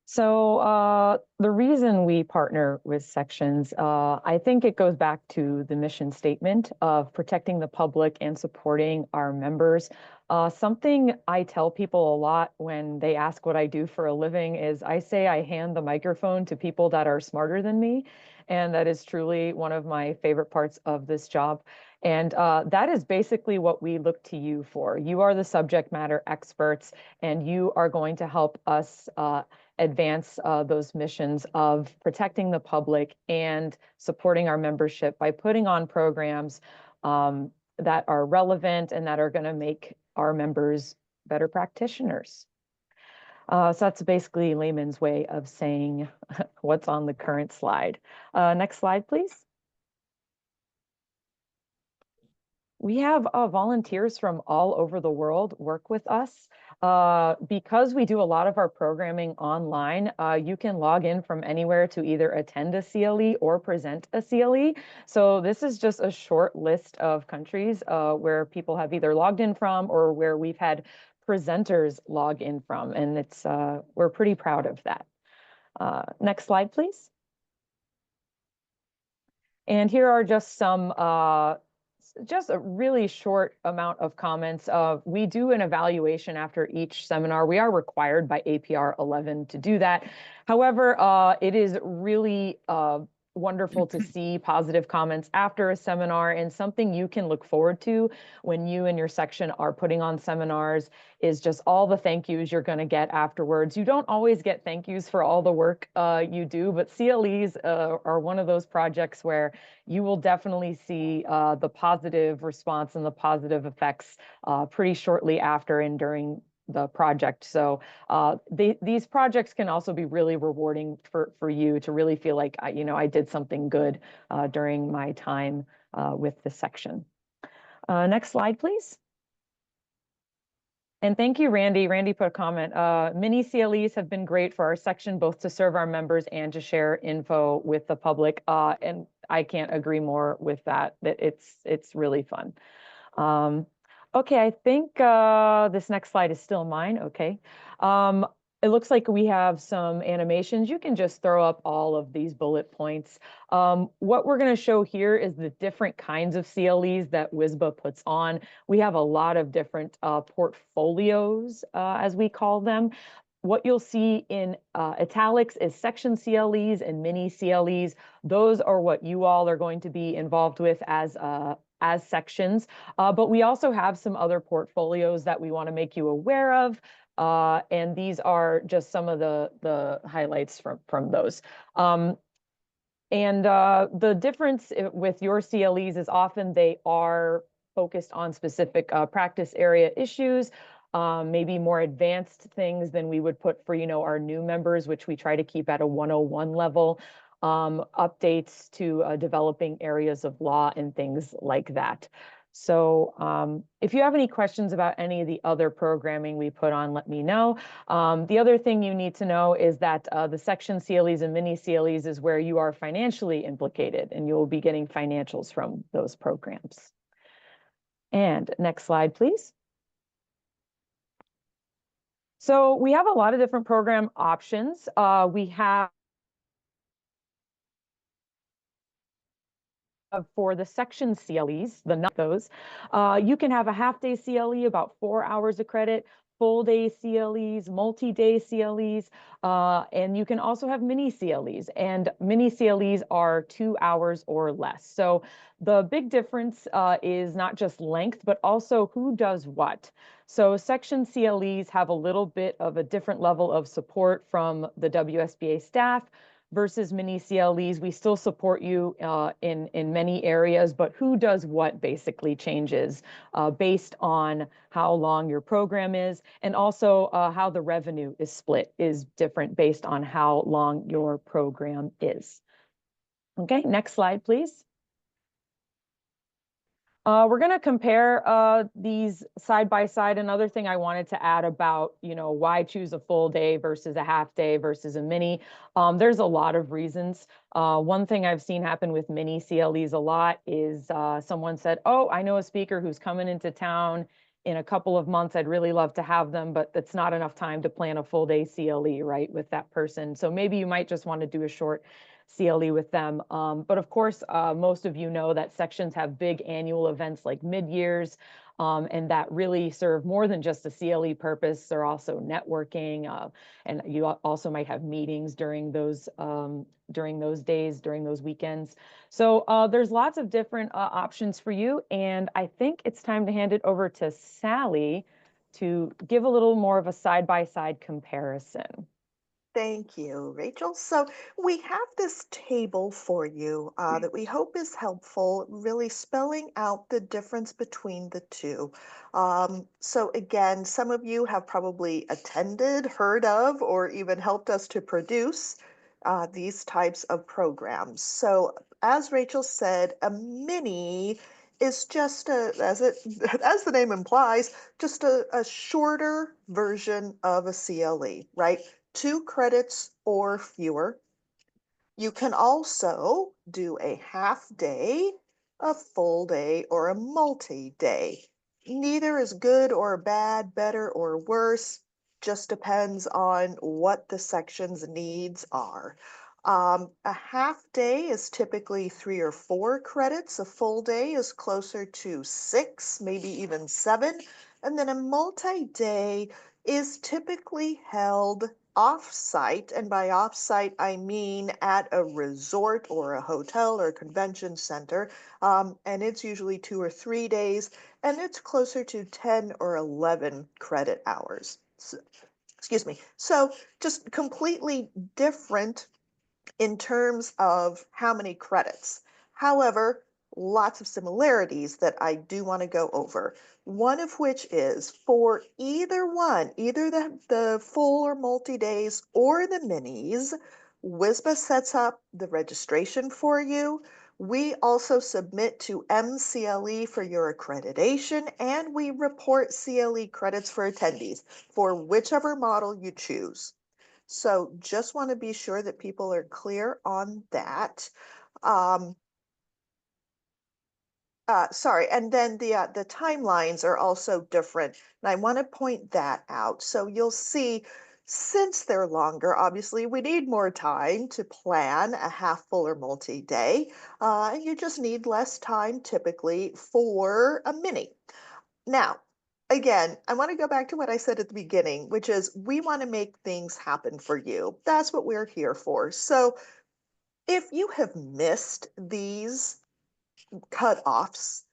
So the reason we partner with sections, I think it goes back to the mission statement of protecting the public and supporting our members. Something I tell people a lot when they ask what I do for a living is I say I hand the microphone to people that are smarter than me. And that is truly one of my favorite parts of this job. And that is basically what we look to you for. You are the subject matter experts, and you are going to help us advance those missions of protecting the public and supporting our membership by putting on programs that are relevant and that are going to make our members better practitioners. So that's basically layman's way of saying what's on the current slide. Next slide, please. We have volunteers from all over the world work with us. Because we do a lot of our programming online, you can log in from anywhere to either attend a CLE or present a CLE. So this is just a short list of countries where people have either logged in from or where we've had presenters log in from, and it's we're pretty proud of that. Next slide, please. And here are just some just a really short amount of comments. We do an evaluation after each seminar. We are required by APR 11 to do that. However, it is really wonderful to see positive comments after a seminar, and something you can look forward to when you and your section are putting on seminars is just all the thank yous you're going to get afterwards. You don't always get thank yous for all the work you do, but CLEs are one of those projects where you will definitely see the positive response and the positive effects pretty shortly after and during the project. So these projects can also be really rewarding for you to really feel like, I did something good during my time with this section. Next slide, please. And thank you, Randy. Randy put a comment. Mini CLEs have been great for our section, both to serve our members and to share info with the public. And I can't agree more with that. It's really fun. Okay, I think this next slide is still mine. Okay. It looks like we have some animations. You can just throw up all of these bullet points. What we're going to show here is the different kinds of CLEs that WSBA puts on. We have a lot of different portfolios, as we call them. What you'll see in italics is section CLEs and mini CLEs. Those are what you all are going to be involved with as sections. But we also have some other portfolios that we want to make you aware of. And these are just some of the highlights from those. The difference with your CLEs is often they are focused on specific practice area issues, maybe more advanced things than we would put for, our new members, which we try to keep at a 101 level, updates to developing areas of law and things like that. So if you have any questions about any of the other programming we put on, let me know. The other thing you need to know is that the section CLEs and mini CLEs is where you are financially implicated, and you'll be getting financials from those programs. And next slide, please. So we have a lot of different program options. We have for the section CLEs, you can have a half-day CLE, about 4 hours of credit, full-day CLEs, multi-day CLEs, and you can also have mini CLEs, and mini CLEs are 2 hours or less. So the big difference is not just length, but also who does what. So section CLEs have a little bit of a different level of support from the WSBA staff. versus mini CLEs. We still support you in many areas, but who does what basically changes based on how long your program is, and also how the revenue is split is different based on how long your program is. Okay, next slide, please. We're going to compare these side by side. Another thing I wanted to add about, why choose a full day versus a half day versus a mini. There's a lot of reasons. One thing I've seen happen with mini CLEs a lot is someone said, oh, I know a speaker who's coming into town in a couple of months. I'd really love to have them, but it's not enough time to plan a full day CLE, right, with that person. So maybe you might just want to do a short CLE with them. But of course, most of you know that sections have big annual events like mid-years, and that really serve more than just a CLE purpose. They're also networking, and you also might have meetings during those days, during those weekends. So there's lots of different options for you, and I think it's time to hand it over to Sally to give a little more of a side-by-side comparison. Thank you, Rachel. So we have this table for you that we hope is helpful, really spelling out the difference between the two. So again, some of you have probably attended, heard of, or even helped us to produce these types of programs. So as Rachel said, a mini is just as the name implies, just a shorter version of a CLE, right? 2 credits or fewer. You can also do a half day, a full day, or a multi-day. Neither is good or bad, better or worse, just depends on what the section's needs are. A half day is typically 3 or 4 credits. A full day is closer to 6, maybe even 7. And then a multi-day is typically held off-site, and by off-site I mean at a resort or a hotel or a convention center, and it's usually 2 or 3 days, and it's closer to 10 or 11 credit hours. So, excuse me. So just completely different in terms of how many credits. However, lots of similarities that I do want to go over. One of which is for either one, either the full or multi-days or the minis, WSBA sets up the registration for you. We also submit to MCLE for your accreditation, and we report CLE credits for attendees for whichever model you choose. So just want to be sure that people are clear on that. Sorry, and then the timelines are also different, and I want to point that out. So you'll see, since they're longer, obviously we need more time to plan a half full or multi-day, and you just need less time typically for a mini. Now, again, I want to go back to what I said at the beginning, which is we want to make things happen for you. That's what we're here for. So if you have missed these cutoffs,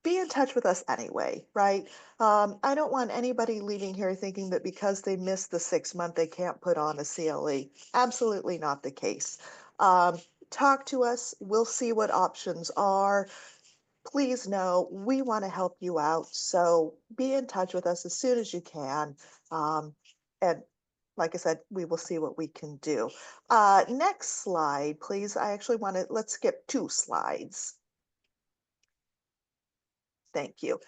be in touch with us anyway, right? I don't want anybody leaving here thinking that because they missed the 6 month, they can't put on a CLE. Absolutely not the case. Talk to us. We'll see what options are. Please know we want to help you out. So be in touch with us as soon as you can. And like I said, we will see what we can do. Next slide, please. I actually want to, let's skip 2 slides. Thank you.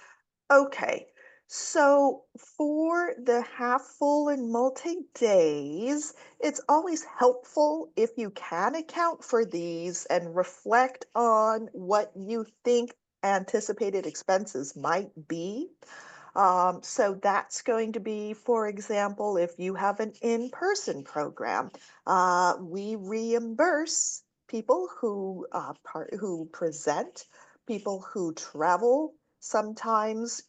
Okay, so for the half full and multi-days, it's always helpful if you can account for these and reflect on what you think anticipated expenses might be. So that's going to be, for example, if you have an in-person program, we reimburse people who present, people who travel. Sometimes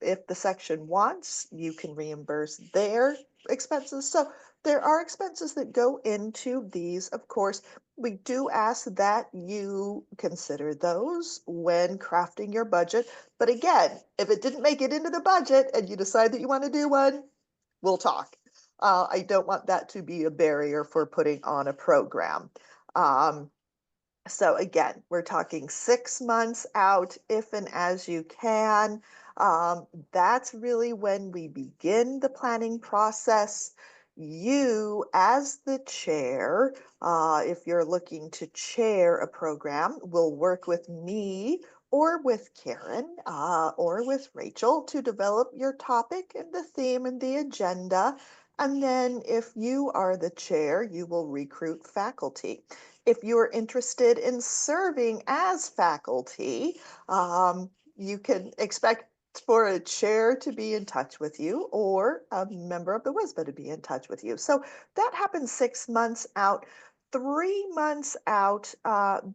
if the section wants, you can reimburse their expenses. So there are expenses that go into these, of course. We do ask that you consider those when crafting your budget. But again, if it didn't make it into the budget and you decide that you want to do one, we'll talk. I don't want that to be a barrier for putting on a program. So again, we're talking 6 months out, if and as you can. That's really when we begin the planning process. You, as the chair, if you're looking to chair a program, will work with me or with Karen or with Rachel to develop your topic and the theme and the agenda. And then if you are the chair, you will recruit faculty. If you're interested in serving as faculty, you can expect for a chair to be in touch with you or a member of the WSBA to be in touch with you. So that happens 6 months out. 3 months out,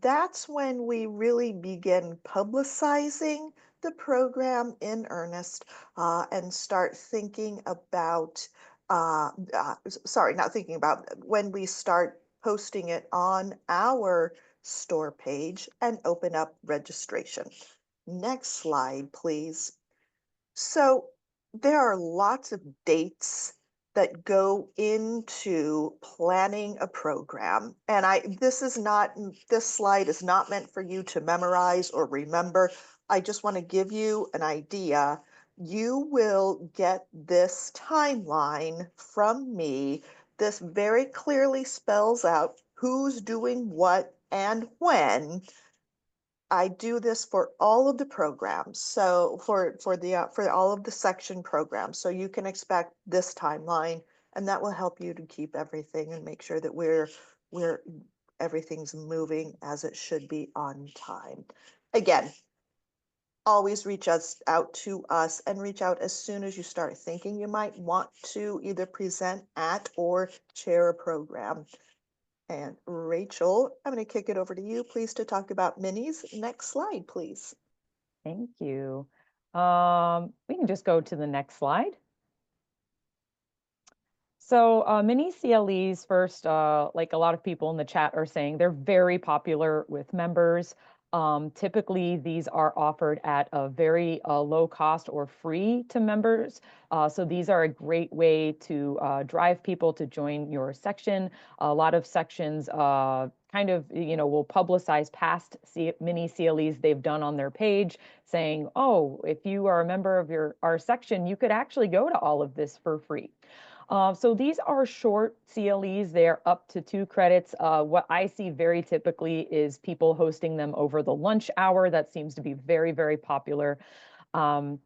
that's when we really begin publicizing the program in earnest and start thinking about, not thinking about, when we start posting it on our store page and open up registration. Next slide, please. So there are lots of dates that go into planning a program. And this slide is not meant for you to memorize or remember. I just want to give you an idea. You will get this timeline from me. This very clearly spells out who's doing what and when. I do this for all of the programs. So for all of the section programs. So you can expect this timeline, and that will help you to keep everything and make sure that everything's moving as it should be on time. Again, always reach out to us and reach out as soon as you start thinking you might want to either present at or chair a program. And Rachel, I'm going to kick it over to you, please, to talk about minis. Next slide, please. Thank you. We can just go to the next slide. So mini CLEs first, like a lot of people in the chat are saying, they're very popular with members. Typically, these are offered at a very low cost or free to members. So these are a great way to drive people to join your section. A lot of sections kind of, will publicize past mini CLEs they've done on their page saying, oh, if you are a member of our section, you could actually go to all of this for free. So these are short CLEs. They're up to 2 credits. What I see very typically is people hosting them over the lunch hour. That seems to be very, very popular. And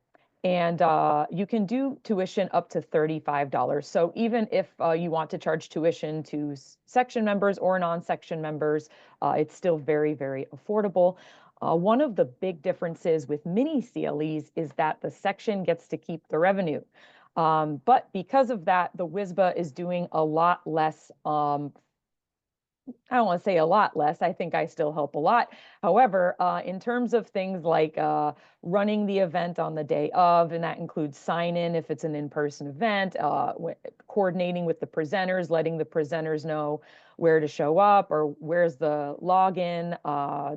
you can do tuition up to $35. So even if you want to charge tuition to section members or non-section members, it's still very, very affordable. One of the big differences with mini CLEs is that the section gets to keep the revenue. But because of that, the WSBA is doing a lot less, I don't want to say a lot less. I think I still help a lot. However, in terms of things like running the event on the day of, and that includes sign-in if it's an in-person event, coordinating with the presenters, letting the presenters know where to show up or where's the login,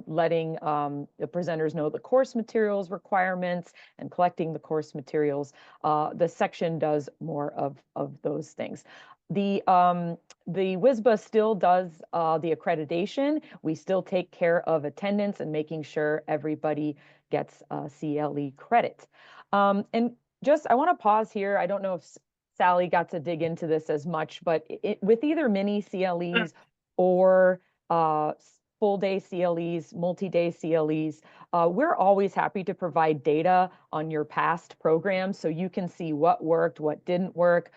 letting the presenters know the course materials requirements and collecting the course materials. The section does more of those things. The WSBA still does the accreditation. We still take care of attendance and making sure everybody gets CLE credit. And just, I want to pause here. I don't know if Sally got to dig into this as much, but with either mini CLEs or full day CLEs, multi-day CLEs, we're always happy to provide data on your past programs so you can see what worked, what didn't work.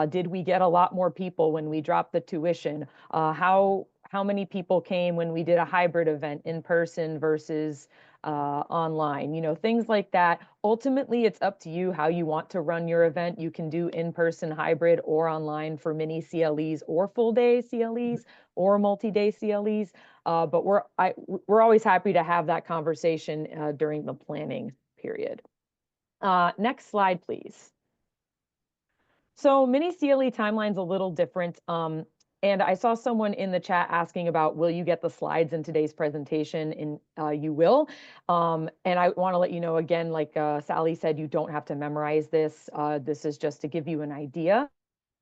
Did we get a lot more people when we dropped the tuition? How many people came when we did a hybrid event in person versus online, things like that. Ultimately, it's up to you how you want to run your event. You can do in-person, hybrid, or online for mini CLEs or full day CLEs or multi-day CLEs. But we're always happy to have that conversation during the planning period. Next slide, please. So mini CLE timeline's a little different. And I saw someone in the chat asking about, will you get the slides in today's presentation? And you will. And I want to let you know again, like Sally said, you don't have to memorize this. This is just to give you an idea.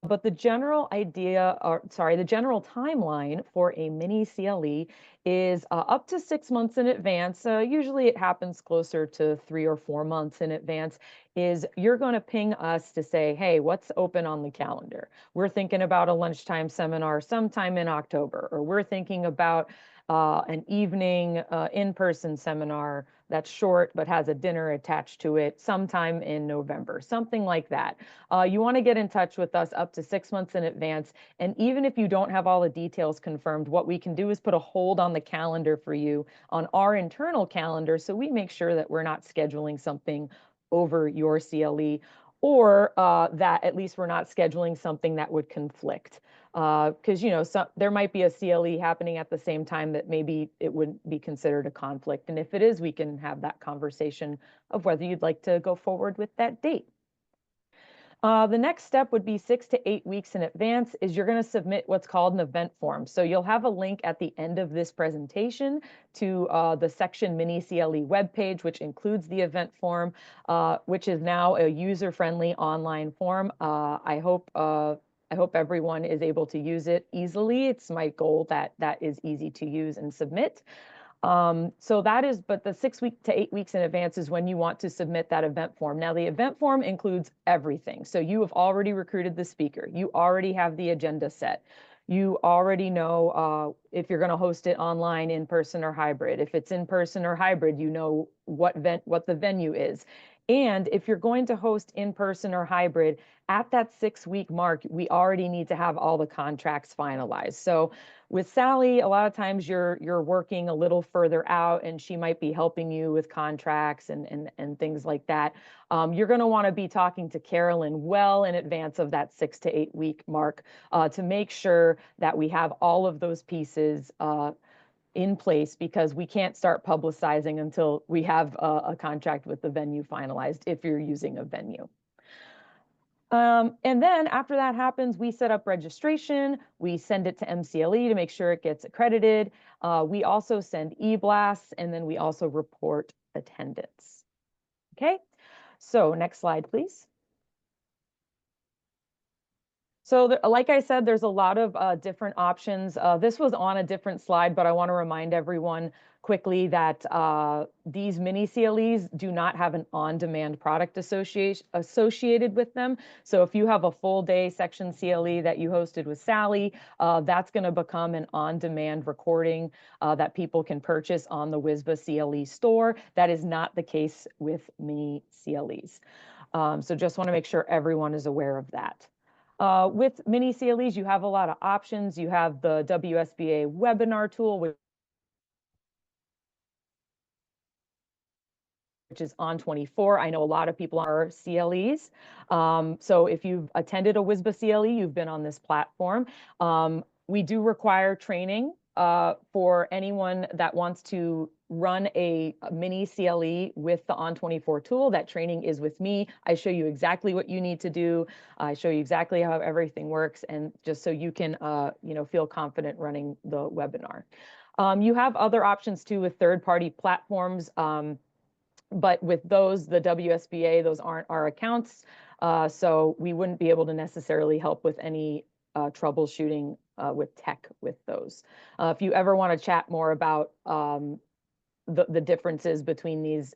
But the general idea, or sorry, the general timeline for a mini CLE is up to 6 months in advance. Usually it happens closer to 3 or 4 months in advance. Is you're going to ping us to say, hey, what's open on the calendar? We're thinking about a lunchtime seminar sometime in October, or we're thinking about an evening in-person seminar that's short but has a dinner attached to it sometime in November, something like that. You want to get in touch with us up to 6 months in advance. And even if you don't have all the details confirmed, what we can do is put a hold on the calendar for you on our internal calendar, so we make sure that we're not scheduling something over your CLE, or that at least we're not scheduling something that would conflict. Because there might be a CLE happening at the same time that maybe it would be considered a conflict. And if it is, we can have that conversation of whether you'd like to go forward with that date. The next step would be 6 to 8 weeks in advance is you're going to submit what's called an event form. So you'll have a link at the end of this presentation to the section mini CLE webpage, which includes the event form, which is now a user-friendly online form. I hope everyone is able to use it easily. It's my goal that that is easy to use and submit. So that is, but the 6 to 8 weeks in advance is when you want to submit that event form. Now, the event form includes everything. So you have already recruited the speaker. You already have the agenda set. You already know if you're going to host it online, in person, or hybrid. If it's in person or hybrid, you know what the venue is. And if you're going to host in person or hybrid, at that 6-week mark, we already need to have all the contracts finalized. So with Sally, a lot of times you're working a little further out, and she might be helping you with contracts and things like that. You're going to want to be talking to Carolyn well in advance of that 6 to 8 week mark to make sure that we have all of those pieces in place, because we can't start publicizing until we have a contract with the venue finalized, if you're using a venue. And then after that happens, we set up registration, we send it to MCLE to make sure it gets accredited. We also send e-blasts, and then we also report attendance. Okay, so next slide, please. So like I said, there's a lot of different options. This was on a different slide, but I want to remind everyone quickly that these mini CLEs do not have an on-demand product associated with them. So if you have a full day section CLE that you hosted with Sally, that's going to become an on-demand recording that people can purchase on the WSBA CLE store. That is not the case with mini CLEs. So just want to make sure everyone is aware of that. With mini CLEs, you have a lot of options. You have the WSBA webinar tool, which is on 24. I know a lot of people are CLEs. So if you've attended a WSBA CLE, you've been on this platform. We do require training for anyone that wants to run a mini CLE with the On24 tool. That training is with me. I show you exactly what you need to do. I show you exactly how everything works, and just so you can feel confident running the webinar. You have other options too with third-party platforms. But with those, the WSBA, those aren't our accounts. So we wouldn't be able to necessarily help with any troubleshooting with tech with those. If you ever want to chat more about the differences between these,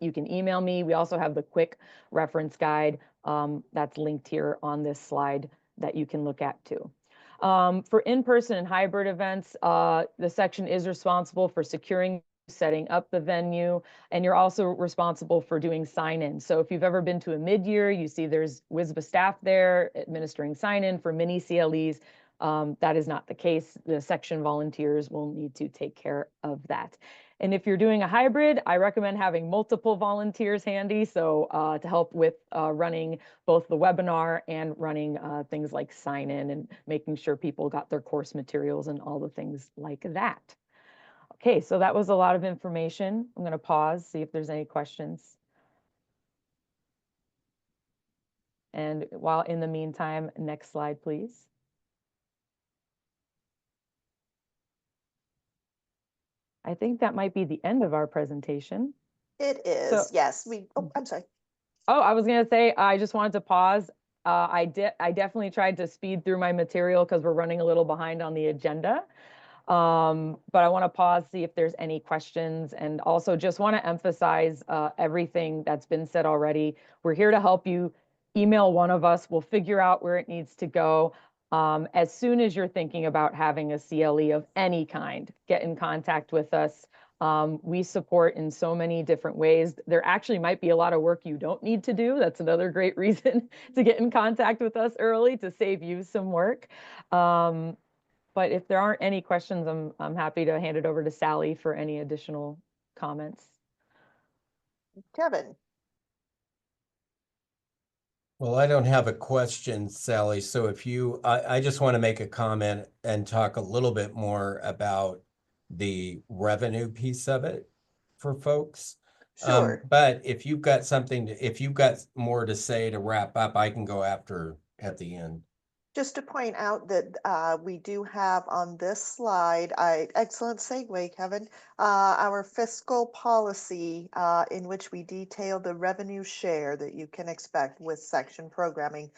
you can email me. We also have the quick reference guide that's linked here on this slide that you can look at too. For in-person and hybrid events, the section is responsible for securing, setting up the venue, and you're also responsible for doing sign-in. So if you've ever been to a mid-year, you see there's WSBA staff there administering sign-in. For mini CLEs. That is not the case. The section volunteers will need to take care of that. And if you're doing a hybrid, I recommend having multiple volunteers handy, so to help with running both the webinar and running things like sign-in and making sure people got their course materials and all the things like that. Okay, so that was a lot of information. I'm going to pause, see if there's any questions. And while in the meantime, next slide, please. I think that might be the end of our presentation. It is, So, yes. I'm sorry. Oh, I was going to say, I just wanted to pause. I definitely tried to speed through my material because we're running a little behind on the agenda. But I want to pause, see if there's any questions, and also just want to emphasize everything that's been said already. We're here to help you. Email one of us. We'll figure out where it needs to go. As soon as you're thinking about having a CLE of any kind, get in contact with us. We support in so many different ways. There actually might be a lot of work you don't need to do. That's another great reason to get in contact with us early to save you some work. But if there aren't any questions, I'm happy to hand it over to Sally for any additional comments. Kevin. Well, I don't have a question, Sally. So if you, I just want to make a comment and talk a little bit more about the revenue piece of it for folks. Sure. But if you've got something, if you've got more to say to wrap up, I can go after at the end. Just to point out that we do have on this slide, excellent segue, Kevin, our fiscal policy in which we detail the revenue share that you can expect with section programming.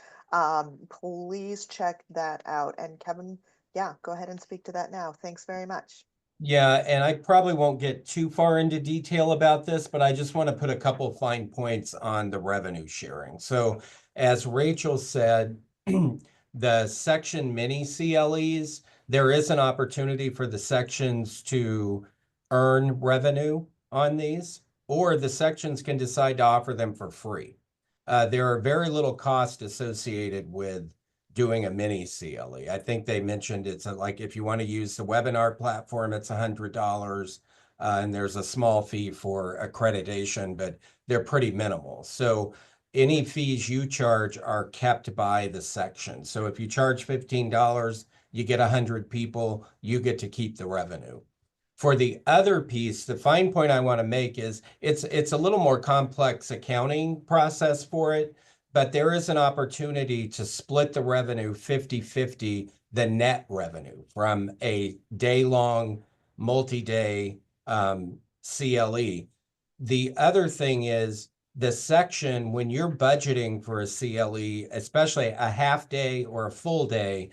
Please check that out. And Kevin, yeah, go ahead and speak to that now. Thanks very much. Yeah, and I probably won't get too far into detail about this, but I just want to put a couple of fine points on the revenue sharing. So as Rachel said, the section mini CLEs, there is an opportunity for the sections to earn revenue on these, or the sections can decide to offer them for free. There are very little cost associated with doing a mini CLE. I think they mentioned it's like if you want to use the webinar platform, it's $100, and there's a small fee for accreditation, but they're pretty minimal. So any fees you charge are kept by the section. So if you charge $15, you get 100 people, you get to keep the revenue. For the other piece, the fine point I want to make is it's a little more complex accounting process for it, but there is an opportunity to split the revenue 50-50, the net revenue from a day-long, multi-day CLE. The other thing is the section, when you're budgeting for a CLE, especially a half day or a full day,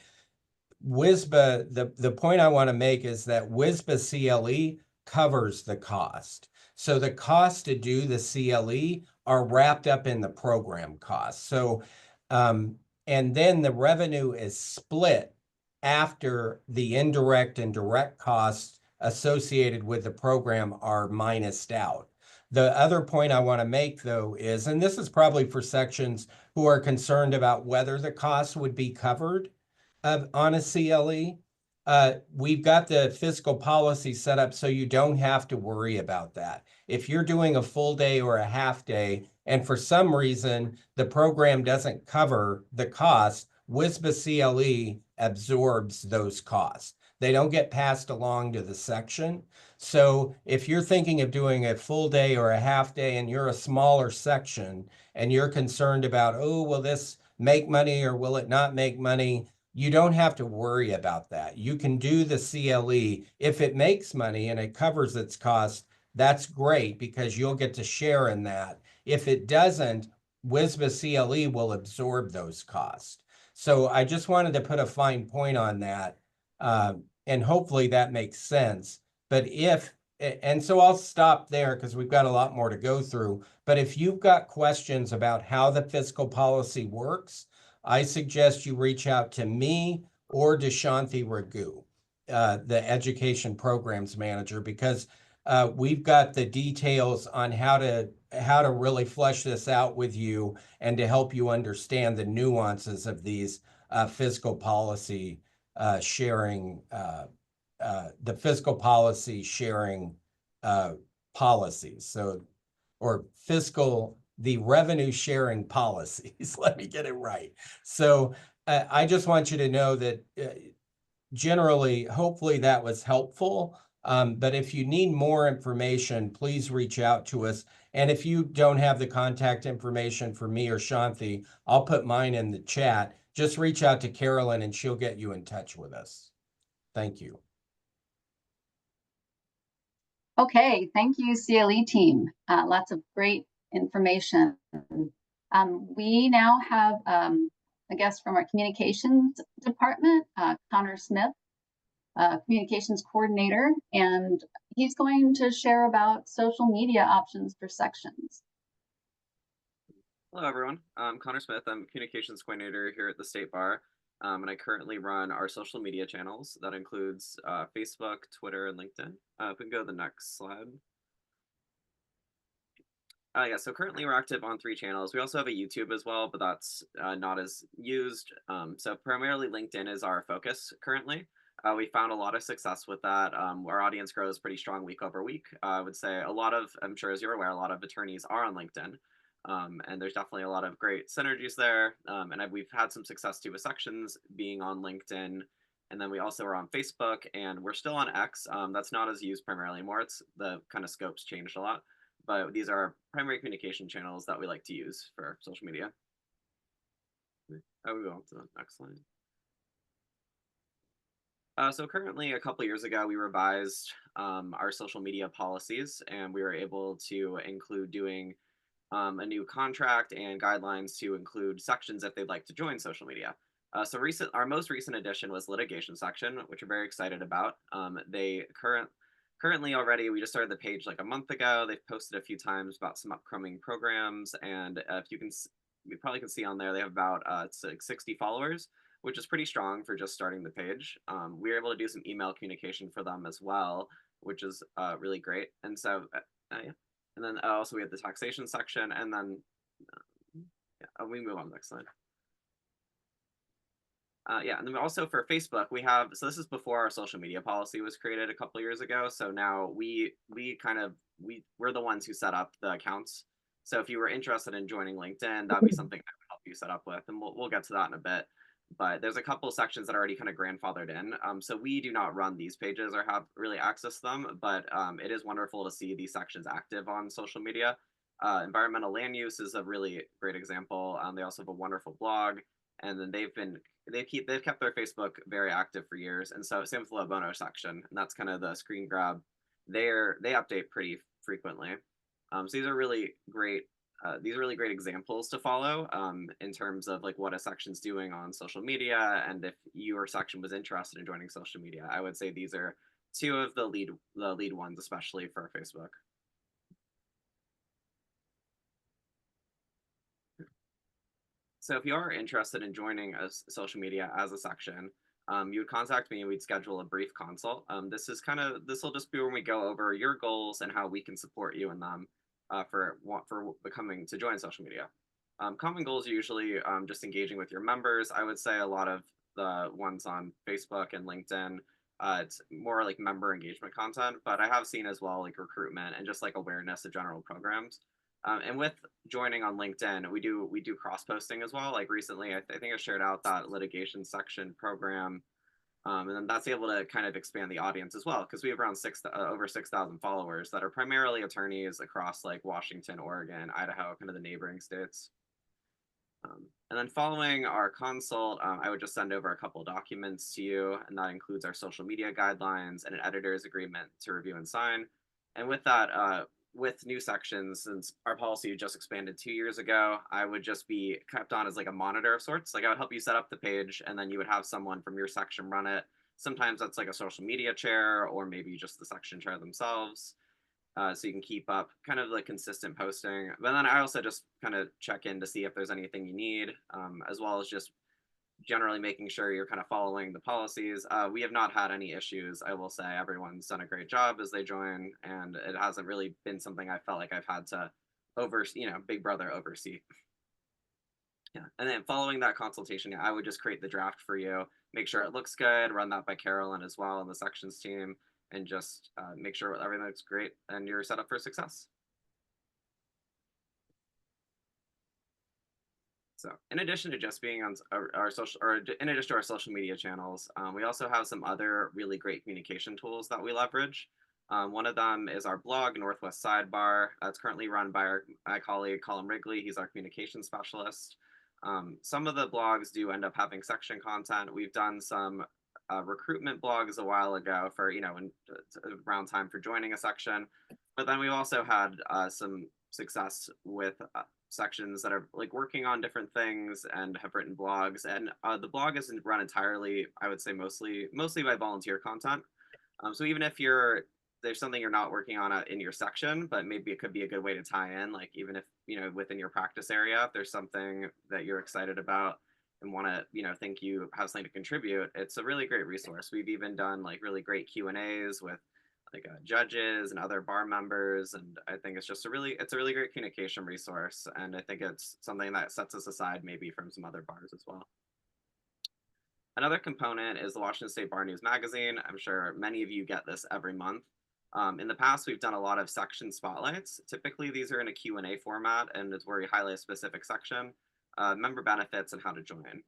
WSBA, the point I want to make is that WSBA CLE covers the cost. So the cost to do the CLE are wrapped up in the program costs. So, and then the revenue is split after the indirect and direct costs associated with the program are minused out. The other point I want to make, though, is, and this is probably for sections who are concerned about whether the costs would be covered on a CLE, we've got the fiscal policy set up so you don't have to worry about that. If you're doing a full day or a half day, and for some reason the program doesn't cover the cost, WSBA CLE absorbs those costs. They don't get passed along to the section. So if you're thinking of doing a full day or a half day and you're a smaller section and you're concerned about, oh, will this make money or will it not make money? You don't have to worry about that. You can do the CLE. If it makes money and it covers its cost, that's great because you'll get to share in that. If it doesn't, WSBA CLE will absorb those costs. So I just wanted to put a fine point on that. And hopefully that makes sense. But and so I'll stop there because we've got a lot more to go through. But if you've got questions about how the fiscal policy works, I suggest you reach out to me or Deshanti Ragu, the education programs manager, because we've got the details on how to really flesh this out with you and to help you understand the nuances of these fiscal policy sharing, the fiscal policy sharing policies. So, or the revenue sharing policies. Let me get it right. So I just want you to know that generally, hopefully that was helpful. But if you need more information, please reach out to us. And if you don't have the contact information for me or Shanti, I'll put mine in the chat. Just reach out to Carolyn and she'll get you in touch with us. Thank you. Okay, thank you, CLE team. Lots of great information. We now have a guest from our communications department, Connor Smith, communications coordinator, and he's going to share about social media options for sections. Hello, everyone. I'm Connor Smith. I'm communications coordinator here at the State Bar, and I currently run our social media channels. That includes Facebook, Twitter, and LinkedIn. If we can go to the next slide. Yeah, so currently we're active on 3 channels. We also have a YouTube as well, but that's not as used. So primarily LinkedIn is our focus currently. We found a lot of success with that. Our audience grows pretty strong week over week. I would say a lot of, I'm sure as you're aware, a lot of attorneys are on LinkedIn. And there's definitely a lot of great synergies there. And we've had some success too with sections being on LinkedIn. And then we also are on Facebook, and we're still on X. That's not as used primarily anymore. It's the kind of scopes changed a lot. But these are our primary communication channels that we like to use for social media. I will go on to the next slide. So currently, a couple years ago, we revised our social media policies, and we were able to include doing a new contract and guidelines to include sections if they'd like to join social media. So our most recent addition was litigation section, which we're very excited about. Currently already, we just started the page like a month ago. They've posted a few times about some upcoming programs, and if you can, you probably can see on there they have about it's like 60 followers, which is pretty strong for just starting the page. We were able to do some email communication for them as well, which is really great. And so, yeah. And then also we have the taxation section, and then yeah, we move on to the next slide. Yeah, and then also for Facebook, we have, so this is before our social media policy was created a couple years ago. So now we're the ones who set up the accounts. So if you were interested in joining LinkedIn, that'd be something I would help you set up with, and we'll get to that in a bit. But there's a couple sections that are already kind of grandfathered in. So we do not run these pages or have really access to them, but it is wonderful to see these sections active on social media. Environmental land use is a really great example. They also have a wonderful blog, and then they've kept their Facebook very active for years. And so same with the Lo Bono section, and that's kind of the screen grab. They update pretty frequently. So these are really great examples to follow in terms of like what a section's doing on social media. And if your section was interested in joining social media, I would say these are 2 of the lead ones, especially for Facebook. So if you are interested in joining a social media as a section, you would contact me and we'd schedule a brief consult. This will just be when we go over your goals and how we can support you in them for becoming to join social media. Common goals are usually just engaging with your members. I would say a lot of the ones on Facebook and LinkedIn, it's more like member engagement content, but I have seen as well like recruitment and just like awareness of general programs. And with joining on LinkedIn, we do cross posting as well. Like recently, I think I shared out that litigation section program, and then that's able to kind of expand the audience as well, because we have around over 6,000 followers that are primarily attorneys across like Washington, Oregon, Idaho, kind of the neighboring states. And then following our consult, I would just send over a couple documents to you, and that includes our social media guidelines and an editor's agreement to review and sign. And with that, with new sections, since our policy just expanded 2 years ago, I would just be kept on as like a monitor of sorts. Like I would help you set up the page, and then you would have someone from your section run it. Sometimes that's like a social media chair, or maybe just the section chair themselves. So you can keep up kind of like consistent posting. But then I also just kind of check in to see if there's anything you need, as well as just generally making sure you're kind of following the policies. We have not had any issues. I will say everyone's done a great job as they join, and it hasn't really been something I felt like I've had to Big Brother oversee. Yeah, and then following that consultation, I would just create the draft for you, make sure it looks good, run that by Carolyn as well and the sections team, and just make sure everything looks great and you're set up for success. So in addition to just being on in addition to our social media channels, we also have some other really great communication tools that we leverage. One of them is our blog, Northwest Sidebar. That's currently run by my colleague, Colin Wrigley. He's our communication specialist. Some of the blogs do end up having section content. We've done some recruitment blogs a while ago for, around time for joining a section. But then we've also had some success with sections that are like working on different things and have written blogs. And the blog isn't run entirely, I would say mostly by volunteer content. So even if there's something you're not working on in your section, but maybe it could be a good way to tie in, like even if, within your practice area, if there's something that you're excited about and want to, think you have something to contribute, it's a really great resource. We've even done like really great Q&As with like judges and other bar members. And I think it's a really great communication resource. And I think it's something that sets us aside maybe from some other bars as well. Another component is the Washington State Bar News Magazine. I'm sure many of you get this every month. In the past, we've done a lot of section spotlights. Typically, these are in a Q&A format, and it's where you highlight a specific section, member benefits, and how to join.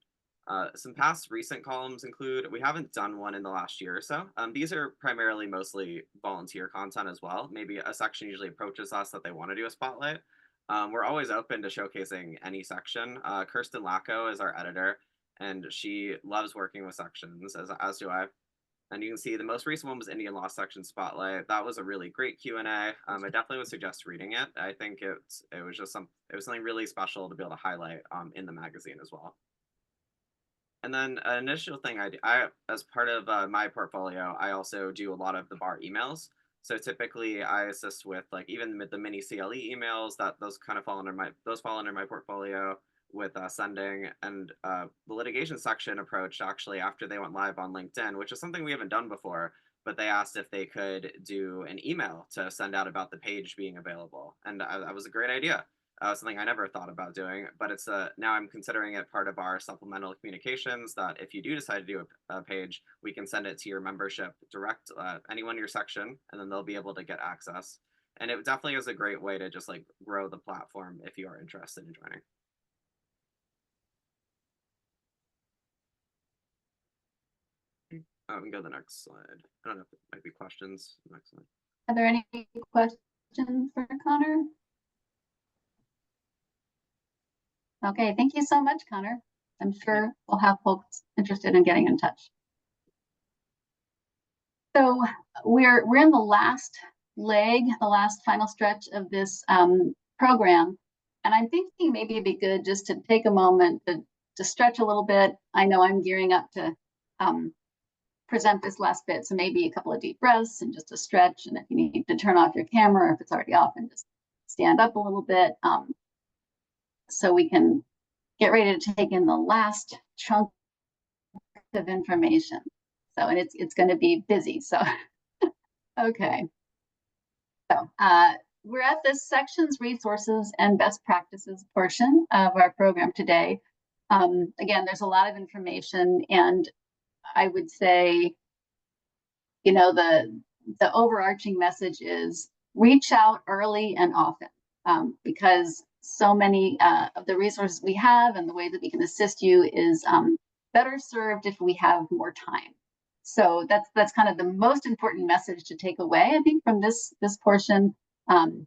Some past recent columns include, we haven't done one in the last year or so. These are primarily mostly volunteer content as well. Maybe a section usually approaches us that they want to do a spotlight. We're always open to showcasing any section. Kirsten Lacko is our editor, and she loves working with sections, as do I. And you can see the most recent one was Indian Law Section Spotlight. That was a really great Q&A. I definitely would suggest reading it. I think it was something really special to be able to highlight in the magazine as well. And then an initial thing I as part of my portfolio, I also do a lot of the bar emails. So typically I assist with like even the mini CLE emails, those fall under my portfolio with sending. And the litigation section approached actually after they went live on LinkedIn, which is something we haven't done before, but they asked if they could do an email to send out about the page being available. And that was a great idea. Something I never thought about doing, but it's now I'm considering it part of our supplemental communications, that if you do decide to do a page, we can send it to your membership direct, anyone in your section, and then they'll be able to get access. And it definitely is a great way to just like grow the platform if you are interested in joining. We can go to the next slide. I don't know if it might be questions. Next slide. Are there any questions for Connor? Okay, thank you so much, Connor. I'm sure we'll have folks interested in getting in touch. So we're in the last leg, the last final stretch of this program. And I'm thinking maybe it'd be good just to take a moment to stretch a little bit. I know I'm gearing up to present this last bit, so maybe a couple of deep breaths and just a stretch. And if you need to turn off your camera, or if it's already off, and just stand up a little bit. So we can get ready to take in the last chunk of information. So, and it's going to be busy. So, okay. So we're at this sections, resources, and best practices portion of our program today. Again, there's a lot of information, and I would say, the overarching message is reach out early and often, because so many of the resources we have and the way that we can assist you is better served if we have more time. So that's kind of the most important message to take away, I think, from this portion. And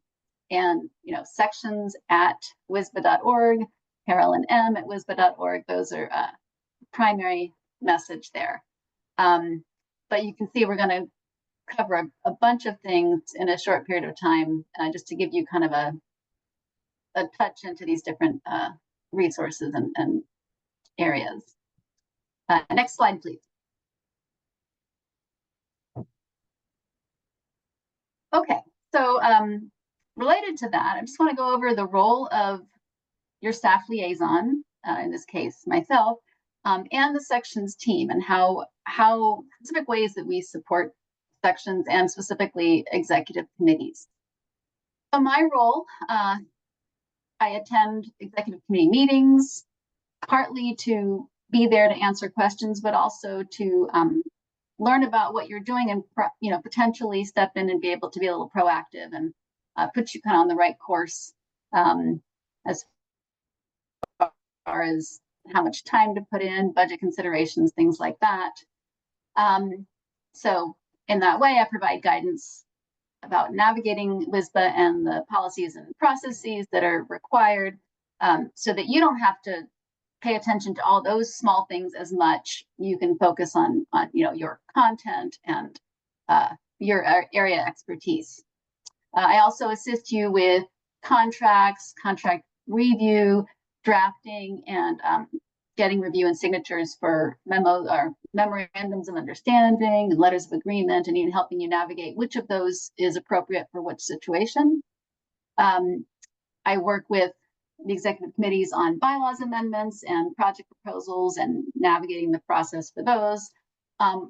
sections at WSBA.org, Carolyn M at WSBA.org. Those are primary message there. But you can see we're going to cover a bunch of things in a short period of time, just to give you kind of a touch into these different resources and areas. Next slide, please. Okay, so related to that, I just want to go over the role of your staff liaison, in this case, myself, and the sections team, and how specific ways that we support sections and specifically executive committees. So my role, I attend executive committee meetings, partly to be there to answer questions, but also to learn about what you're doing and potentially step in and be able to be a little proactive and put you kind of on the right course as far as how much time to put in, budget considerations, things like that. So in that way, I provide guidance about navigating WSBA and the policies and processes that are required, so that you don't have to pay attention to all those small things as much. You can focus on your content and your area expertise. I also assist you with contract review, drafting, and getting review and signatures for memos or memorandums of understanding and letters of agreement, and even helping you navigate which of those is appropriate for which situation. I work with the executive committees on bylaws amendments and project proposals and navigating the process for those.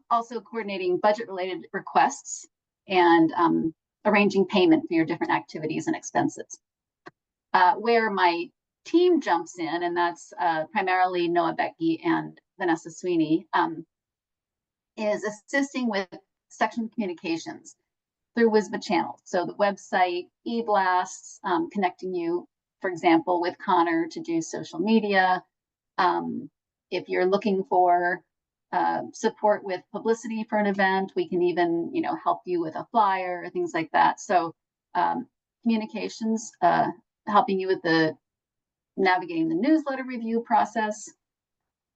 Also coordinating budget-related requests and arranging payment for your different activities and expenses. Where my team jumps in, and that's primarily Noah Becky and Vanessa Sweeney, is assisting with section communications through WSBA channels. So the website, e-blasts, connecting you, for example, with Connor to do social media. If you're looking for support with publicity for an event, we can even, help you with a flyer or things like that. So communications, helping you with the navigating the newsletter review process.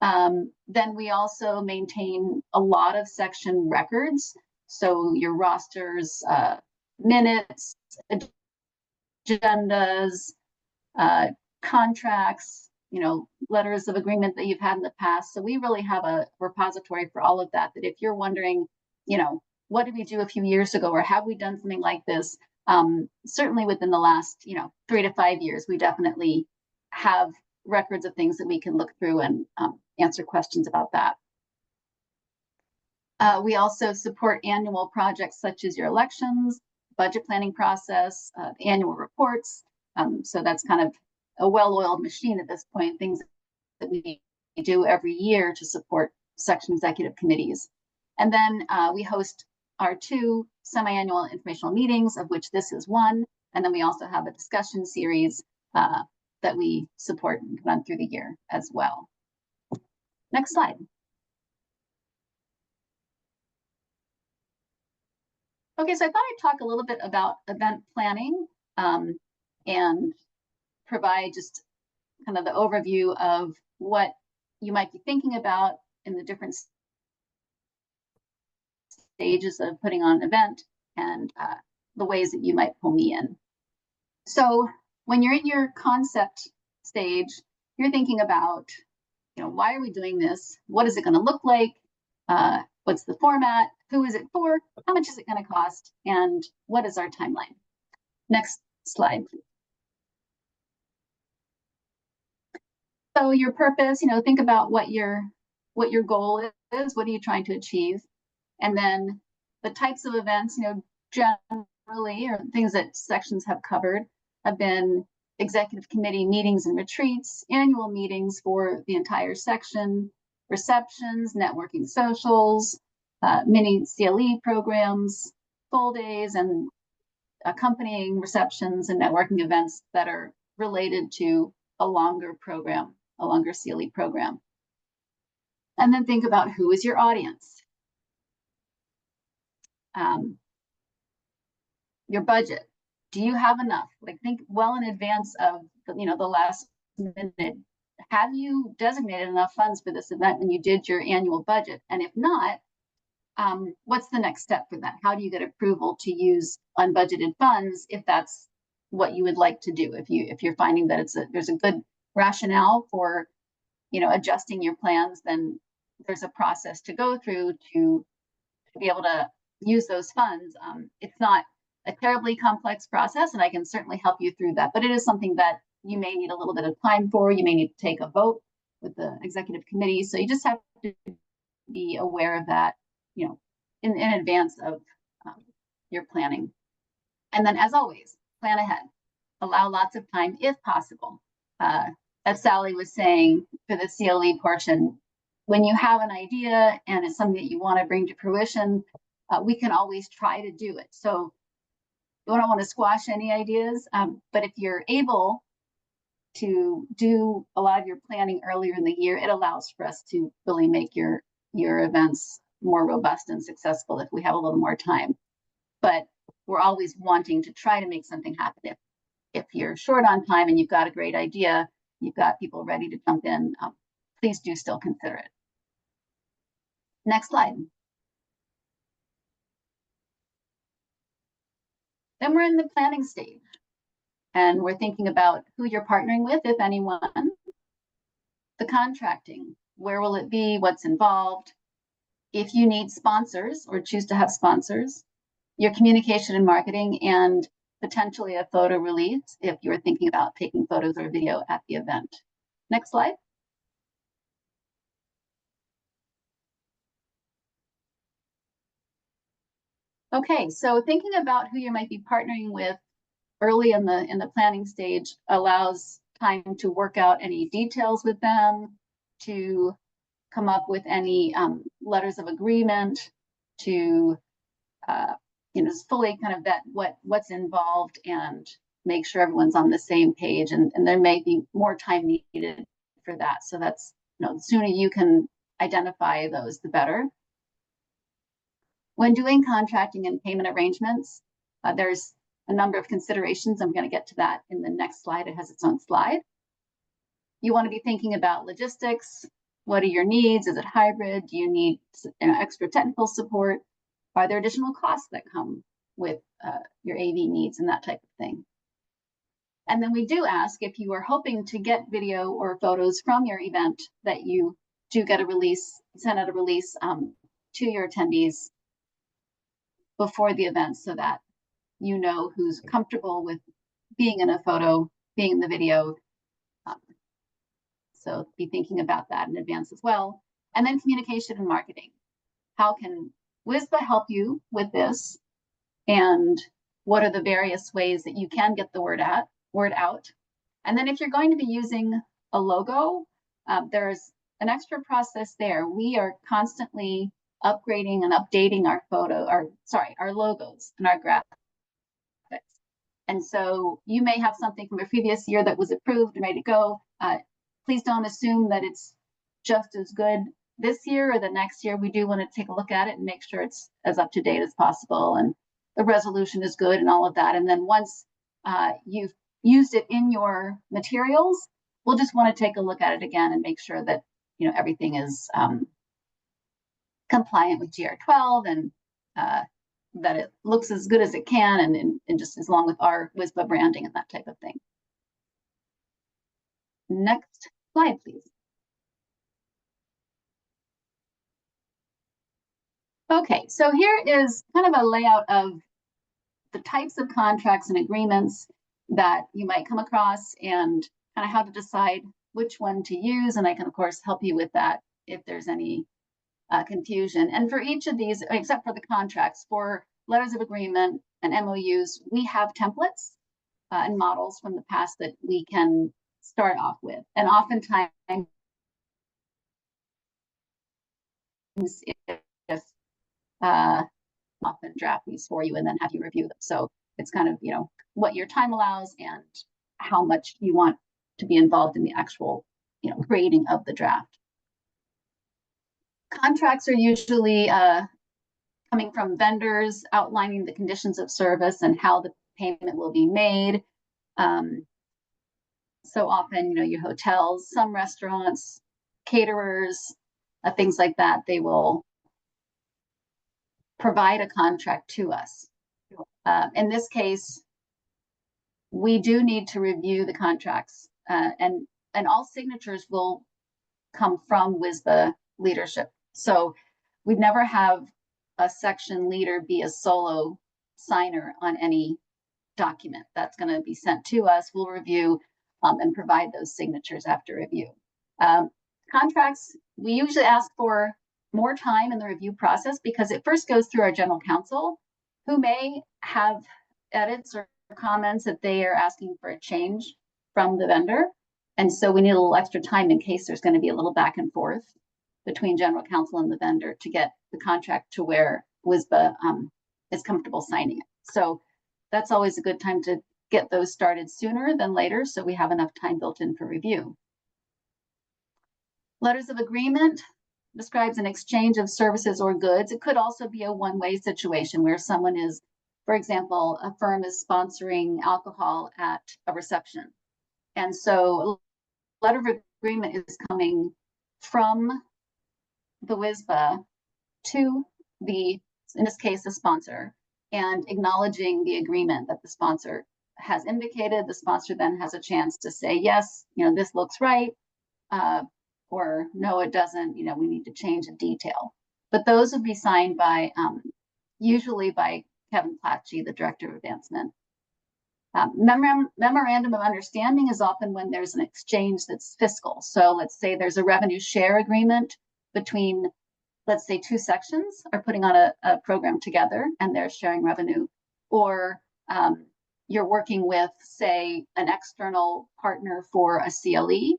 Then we also maintain a lot of section records. So your rosters, minutes, agendas, contracts, letters of agreement that you've had in the past. So we really have a repository for all of that, that if you're wondering, what did we do a few years ago, or have we done something like this? Certainly within the last, 3 to 5 years, we definitely have records of things that we can look through and answer questions about that. We also support annual projects such as your elections, budget planning process, the annual reports. So that's kind of a well-oiled machine at this point, things that we do every year to support section executive committees. And then we host our 2 semi-annual informational meetings, of which this is one. And then we also have a discussion series that we support and run through the year as well. Next slide. Okay, so I thought I'd talk a little bit about event planning and provide just kind of the overview of what you might be thinking about in the different stages of putting on an event and the ways that you might pull me in. So when you're in your concept stage, you're thinking about, why are we doing this? What is it going to look like? What's the format? Who is it for? How much is it going to cost? And what is our timeline? Next slide, please. So your purpose, think about what your goal is. What are you trying to achieve? And then the types of events, generally, or things that sections have covered, have been executive committee meetings and retreats, annual meetings for the entire section, receptions, networking socials, mini CLE programs, full days, and accompanying receptions and networking events that are related to a longer program, a longer CLE program. And then think about who is your audience. Your budget. Do you have enough? Think well in advance of the last minute. Have you designated enough funds for this event when you did your annual budget? And if not, what's the next step for that? How do you get approval to use unbudgeted funds if that's what you would like to do? If you're finding that there's a good rationale for adjusting your plans, then there's a process to go through to be able to use those funds. It's not a terribly complex process, and I can certainly help you through that, but it is something that you may need a little bit of time for. You may need to take a vote with the executive committee. So you just have to be aware of that, in advance of your planning. And then, as always, plan ahead. Allow lots of time if possible. As Sally was saying for the CLE portion, when you have an idea and it's something that you want to bring to fruition, we can always try to do it. So you don't want to squash any ideas, but if you're able to do a lot of your planning earlier in the year, it allows for us to really make your events more robust and successful if we have a little more time. But we're always wanting to try to make something happen. If you're short on time and you've got a great idea, you've got people ready to jump in, please do still consider it. Next slide. Then we're in the planning stage. And we're thinking about who you're partnering with, if anyone. The contracting, where will it be, what's involved? If you need sponsors or choose to have sponsors, your communication and marketing, and potentially a photo release if you're thinking about taking photos or video at the event. Next slide. Okay, so thinking about who you might be partnering with early in the planning stage allows time to work out any details with them, to come up with any letters of agreement, to just fully kind of vet what's involved and make sure everyone's on the same page. And there may be more time needed for that. So that's, the sooner you can identify those, the better. When doing contracting and payment arrangements, there's a number of considerations. I'm going to get to that in the next slide. It has its own slide. You want to be thinking about logistics. What are your needs? Is it hybrid? Do you need extra technical support? Are there additional costs that come with your AV needs and that type of thing? And then we do ask if you are hoping to get video or photos from your event that you do get a release, send out a release to your attendees before the event so that you know who's comfortable with being in a photo, being in the video. So be thinking about that in advance as well. And then communication and marketing. How can WSBA help you with this? And what are the various ways that you can get the word out? And then if you're going to be using a logo, there's an extra process there. We are constantly upgrading and updating our logos and our graphics. And so you may have something from a previous year that was approved and ready to go. Please don't assume that it's just as good this year or the next year. We do want to take a look at it and make sure it's as up to date as possible and the resolution is good and all of that. And then once you've used it in your materials, we'll just want to take a look at it again and make sure that everything is compliant with GR12 and that it looks as good as it can and just as long with our WSBA branding and that type of thing. Next slide, please. Okay, so here is kind of a layout of the types of contracts and agreements that you might come across and kind of how to decide which one to use. And I can, of course, help you with that if there's any confusion. And for each of these, except for the contracts, for letters of agreement and MOUs, we have templates and models from the past that we can start off with. And oftentimes, if often draft these for you and then have you review them. So it's kind of, what your time allows and how much you want to be involved in the actual, creating of the draft. Contracts are usually coming from vendors outlining the conditions of service and how the payment will be made. So often, your hotels, some restaurants, caterers, things like that, they will provide a contract to us. In this case, we do need to review the contracts and all signatures will come from WSBA leadership. So we'd never have a section leader be a solo signer on any document. That's going to be sent to us. We'll review and provide those signatures after review. Contracts, we usually ask for more time in the review process because it first goes through our general counsel, who may have edits or comments that they are asking for a change from the vendor. And so we need a little extra time in case there's going to be a little back and forth between general counsel and the vendor to get the contract to where WSBA is comfortable signing it. So that's always a good time to get those started sooner than later so we have enough time built in for review. Letters of agreement describes an exchange of services or goods. It could also be a one-way situation where someone is, for example, a firm is sponsoring alcohol at a reception. And so a letter of agreement is coming from the WSBA to the, in this case, the sponsor, and acknowledging the agreement that the sponsor has indicated, the sponsor then has a chance to say, yes, this looks right, or no, it doesn't, we need to change a detail. But those would be signed by, usually by Kevin Platchey, the Director of Advancement. Memorandum of understanding is often when there's an exchange that's fiscal. So let's say there's a revenue share agreement between, let's say, two sections are putting on a program together and they're sharing revenue, or you're working with, say, an external partner for a CLE,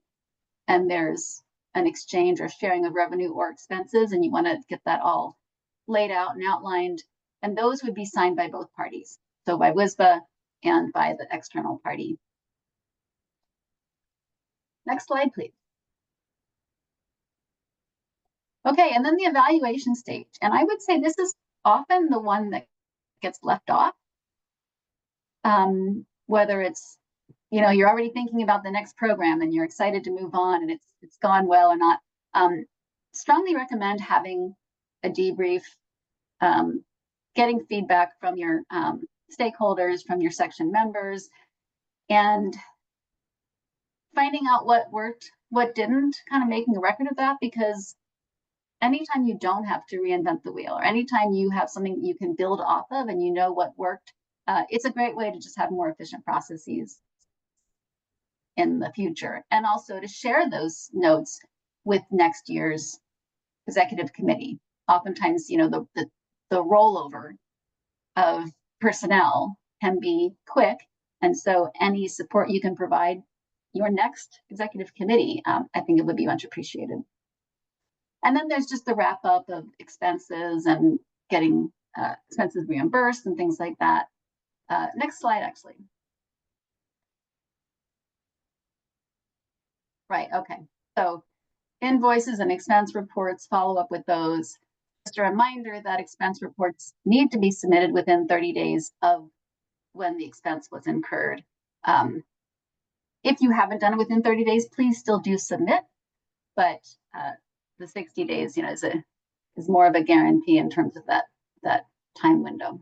and there's an exchange or sharing of revenue or expenses, and you want to get that all laid out and outlined, and those would be signed by both parties. So by WSBA and by the external party. Next slide, please. Okay, and then the evaluation stage. And I would say this is often the one that gets left off. Whether it's, you're already thinking about the next program and you're excited to move on and it's gone well or not. Strongly recommend having a debrief, getting feedback from your stakeholders, from your section members, and finding out what worked, what didn't, kind of making a record of that, because anytime you don't have to reinvent the wheel, or anytime you have something you can build off of and what worked, it's a great way to just have more efficient processes in the future, and also to share those notes with next year's executive committee. Oftentimes, the rollover of personnel can be quick, and so any support you can provide your next executive committee, I think it would be much appreciated. And then there's just the wrap up of expenses and getting expenses reimbursed and things like that. Next slide, actually. Right, okay. So invoices and expense reports, follow up with those. Just a reminder that expense reports need to be submitted within 30 days of when the expense was incurred. If you haven't done it within 30 days, please still do submit, but the 60 days, is more of a guarantee in terms of that time window.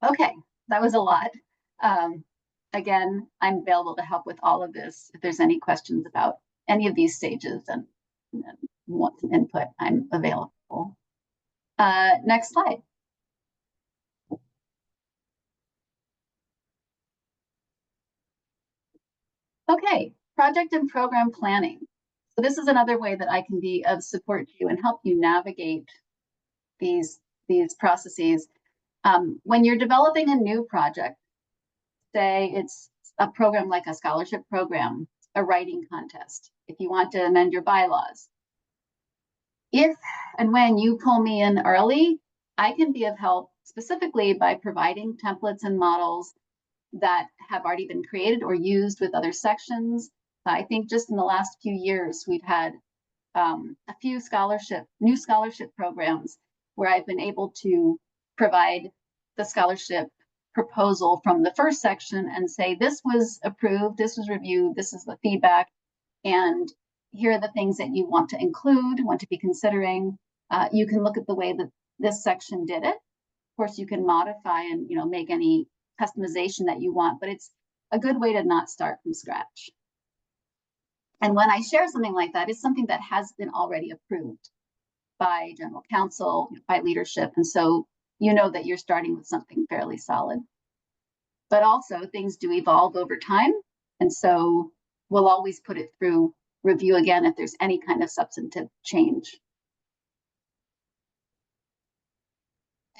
Okay, that was a lot. Again, I'm available to help with all of this. If there's any questions about any of these stages and want some input, I'm available. Next slide. Okay, project and program planning. So this is another way that I can be of support to you and help you navigate these processes. When you're developing a new project, say it's a program like a scholarship program, a writing contest, if you want to amend your bylaws. If and when you pull me in early, I can be of help specifically by providing templates and models that have already been created or used with other sections. I think just in the last few years, we've had a few new scholarship programs where I've been able to provide the scholarship proposal from the first section and say, this was approved, this was reviewed, this is the feedback, and here are the things that you want to include, want to be considering. You can look at the way that this section did it. Of course, you can modify and make any customization that you want, but it's a good way to not start from scratch. And when I share something like that, it's something that has been already approved by general counsel, by leadership, and so that you're starting with something fairly solid. But also things do evolve over time, and so we'll always put it through review again if there's any kind of substantive change.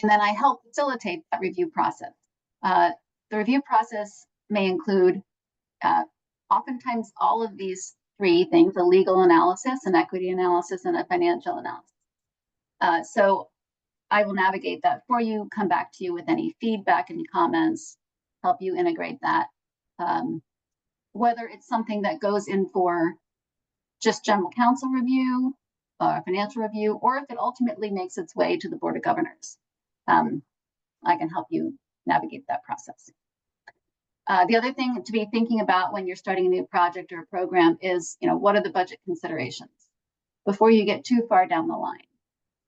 And then I help facilitate that review process. The review process may include oftentimes all of these three things: a legal analysis, an equity analysis, and a financial analysis. So I will navigate that for you, come back to you with any feedback, any comments, help you integrate that. Whether it's something that goes in for just general counsel review, financial review, or if it ultimately makes its way to the Board of Governors, I can help you navigate that process. The other thing to be thinking about when you're starting a new project or a program is, what are the budget considerations before you get too far down the line?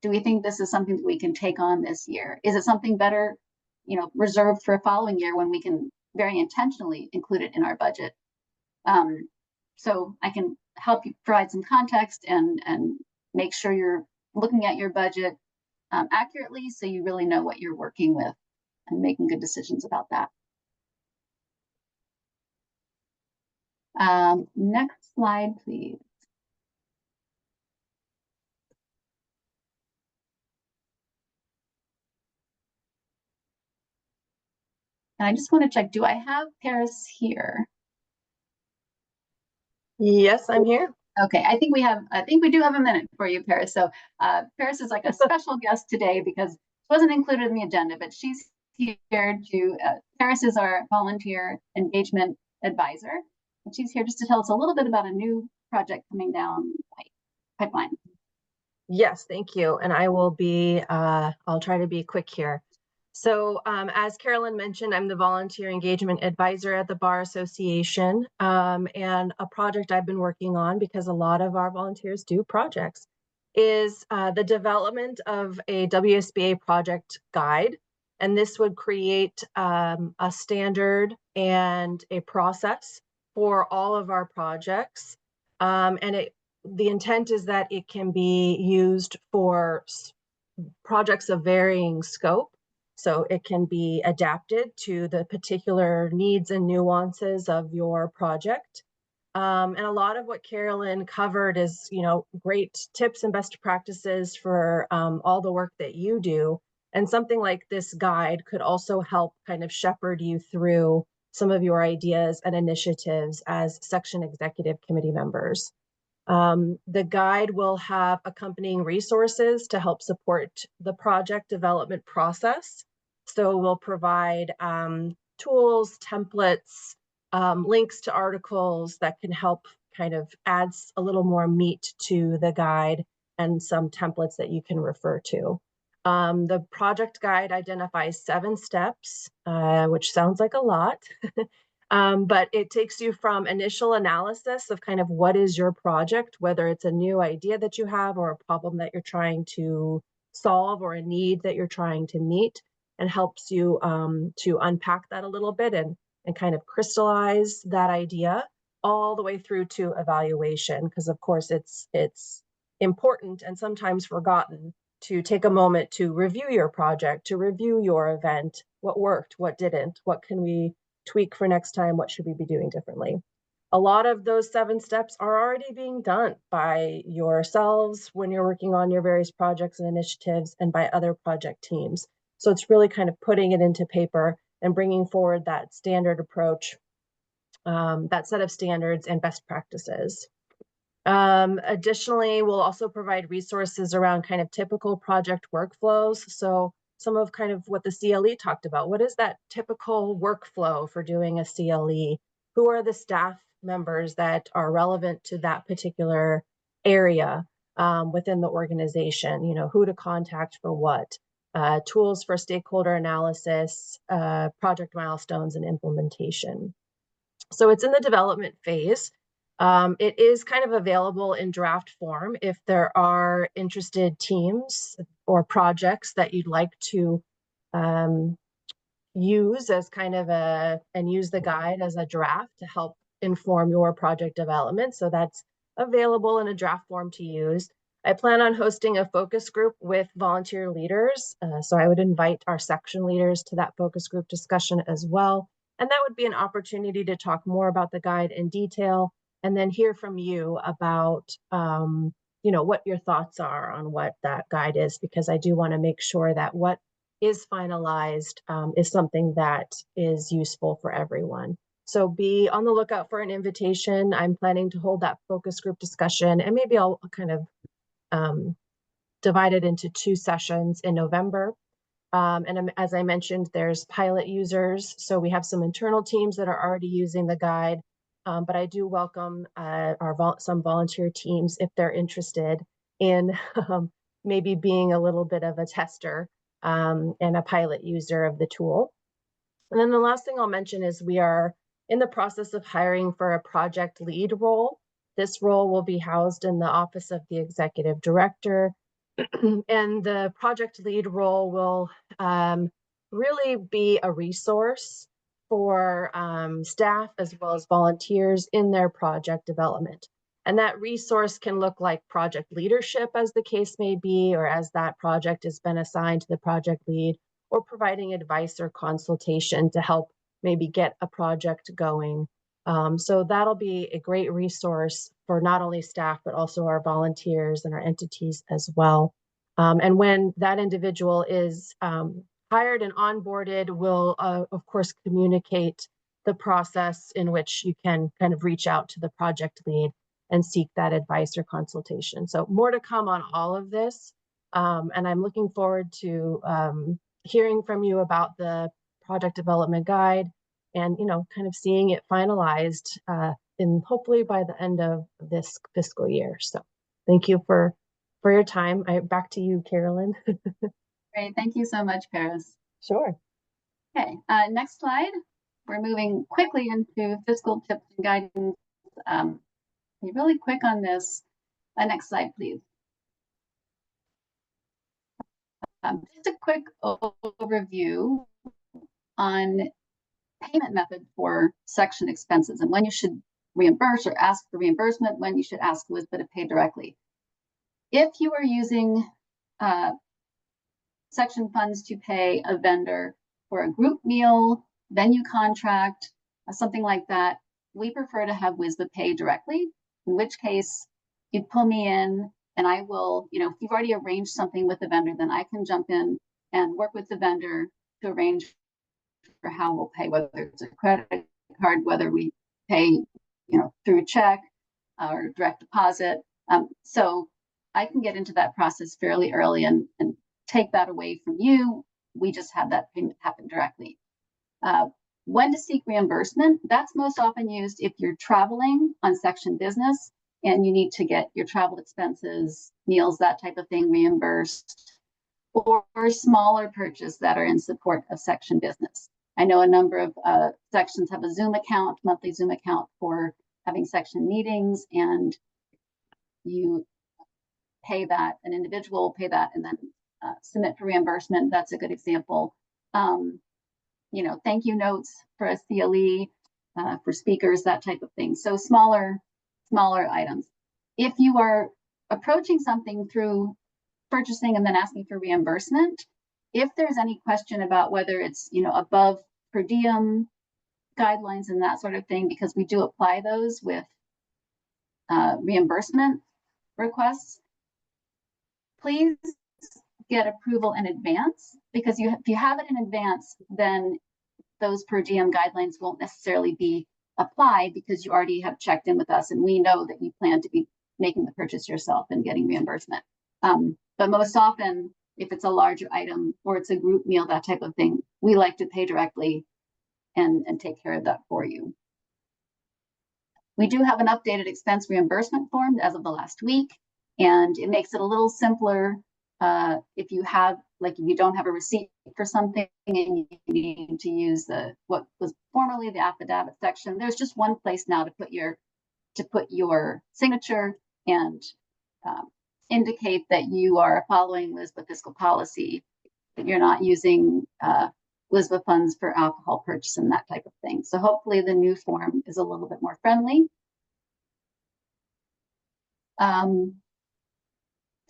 Do we think this is something that we can take on this year? Is it something better reserved for a following year when we can very intentionally include it in our budget. So I can help you provide some context and make sure you're looking at your budget accurately, so you really know what you're working with and making good decisions about that. Next slide, please. And I just want to check, do I have Paris here? Yes, I'm here. Okay, I think we do have a minute for you, Paris. So Paris is like a special guest today because she wasn't included in the agenda, but she's here to, Paris is our volunteer engagement advisor. And she's here just to tell us a little bit about a new project coming down the pipeline. Yes, thank you. And I will be, I'll try to be quick here. So as Carolyn mentioned, I'm the volunteer engagement advisor at the Bar Association, and a project I've been working on, because a lot of our volunteers do projects, is the development of a WSBA project guide. And this would create a standard and a process for all of our projects. And the intent is that it can be used for projects of varying scope. So it can be adapted to the particular needs and nuances of your project. And a lot of what Carolyn covered is, great tips and best practices for all the work that you do. And something like this guide could also help kind of shepherd you through some of your ideas and initiatives as section executive committee members. The guide will have accompanying resources to help support the project development process. So we'll provide tools, templates, links to articles that can help kind of add a little more meat to the guide, and some templates that you can refer to. The project guide identifies 7 steps, which sounds like a lot. But it takes you from initial analysis of kind of what is your project, whether it's a new idea that you have or a problem that you're trying to solve or a need that you're trying to meet, and helps you to unpack that a little bit and kind of crystallize that idea all the way through to evaluation. Because of course it's important and sometimes forgotten to take a moment to review your project, to review your event, what worked, what didn't, what can we tweak for next time, what should we be doing differently. A lot of those 7 steps are already being done by yourselves when you're working on your various projects and initiatives, and by other project teams. So it's really kind of putting it into paper and bringing forward that standard approach, that set of standards and best practices. Additionally, we'll also provide resources around kind of typical project workflows. So some of kind of what the CLE talked about. What is that typical workflow for doing a CLE? Who are the staff members that are relevant to that particular area within the organization? Who to contact for what? Tools for stakeholder analysis, project milestones, and implementation. So it's in the development phase. It is kind of available in draft form if there are interested teams or projects that you'd like to use as kind of and use the guide as a draft to help inform your project development. So that's available in a draft form to use. I plan on hosting a focus group with volunteer leaders. So I would invite our section leaders to that focus group discussion as well. And that would be an opportunity to talk more about the guide in detail, and then hear from you about, what your thoughts are on what that guide is, because I do want to make sure that what is finalized is something that is useful for everyone. So be on the lookout for an invitation. I'm planning to hold that focus group discussion, and maybe I'll kind of divide it into 2 sessions in November. And as I mentioned, there's pilot users. So we have some internal teams that are already using the guide. But I do welcome some volunteer teams if they're interested in maybe being a little bit of a tester and a pilot user of the tool. And then the last thing I'll mention is we are in the process of hiring for a project lead role. This role will be housed in the office of the executive director. And the project lead role will really be a resource for staff as well as volunteers in their project development. And that resource can look like project leadership, as the case may be, or as that project has been assigned to the project lead, or providing advice or consultation to help maybe get a project going. So that'll be a great resource for not only staff, but also our volunteers and our entities as well. And when that individual is hired and onboarded, we'll, of course, communicate the process in which you can kind of reach out to the project lead and seek that advice or consultation. So more to come on all of this. And I'm looking forward to hearing from you about the project development guide and, kind of seeing it finalized in hopefully by the end of this fiscal year. So thank you for your time. Back to you, Carolyn. Great, thank you so much, Paris. Sure. Okay, next slide. We're moving quickly into fiscal tips and guidance. Be really quick on this. Next slide, please. Just a quick overview on payment method for section expenses and when you should reimburse or ask for reimbursement, when you should ask WSBA to pay directly. If you are using section funds to pay a vendor for a group meal, venue contract, something like that, we prefer to have WSBA pay directly, in which case you'd pull me in and I will, if you've already arranged something with the vendor, then I can jump in and work with the vendor to arrange for how we'll pay, whether it's a credit card, whether we pay, through a check or direct deposit. So I can get into that process fairly early and take that away from you. We just have that payment happen directly. When to seek reimbursement, that's most often used if you're traveling on section business and you need to get your travel expenses, meals, that type of thing reimbursed, or smaller purchases that are in support of section business. I know a number of sections have a Zoom account, monthly Zoom account for having section meetings, and you pay that, an individual will pay that and then submit for reimbursement. That's a good example. Thank you notes for a CLE, for speakers, that type of thing. So smaller items. If you are approaching something through purchasing and then asking for reimbursement, if there's any question about whether it's, above per diem guidelines and that sort of thing, because we do apply those with reimbursement requests, please get approval in advance, because if you have it in advance, then those per diem guidelines won't necessarily be applied because you already have checked in with us and we know that you plan to be making the purchase yourself and getting reimbursement. But most often, if it's a larger item or it's a group meal, that type of thing, we like to pay directly and take care of that for you. We do have an updated expense reimbursement form as of the last week, and it makes it a little simpler if you have, if you don't have a receipt for something and you need to use what was formerly the affidavit section. There's just one place now to put your signature and indicate that you are following WSBA fiscal policy, that you're not using WSBA funds for alcohol purchase and that type of thing. So hopefully the new form is a little bit more friendly.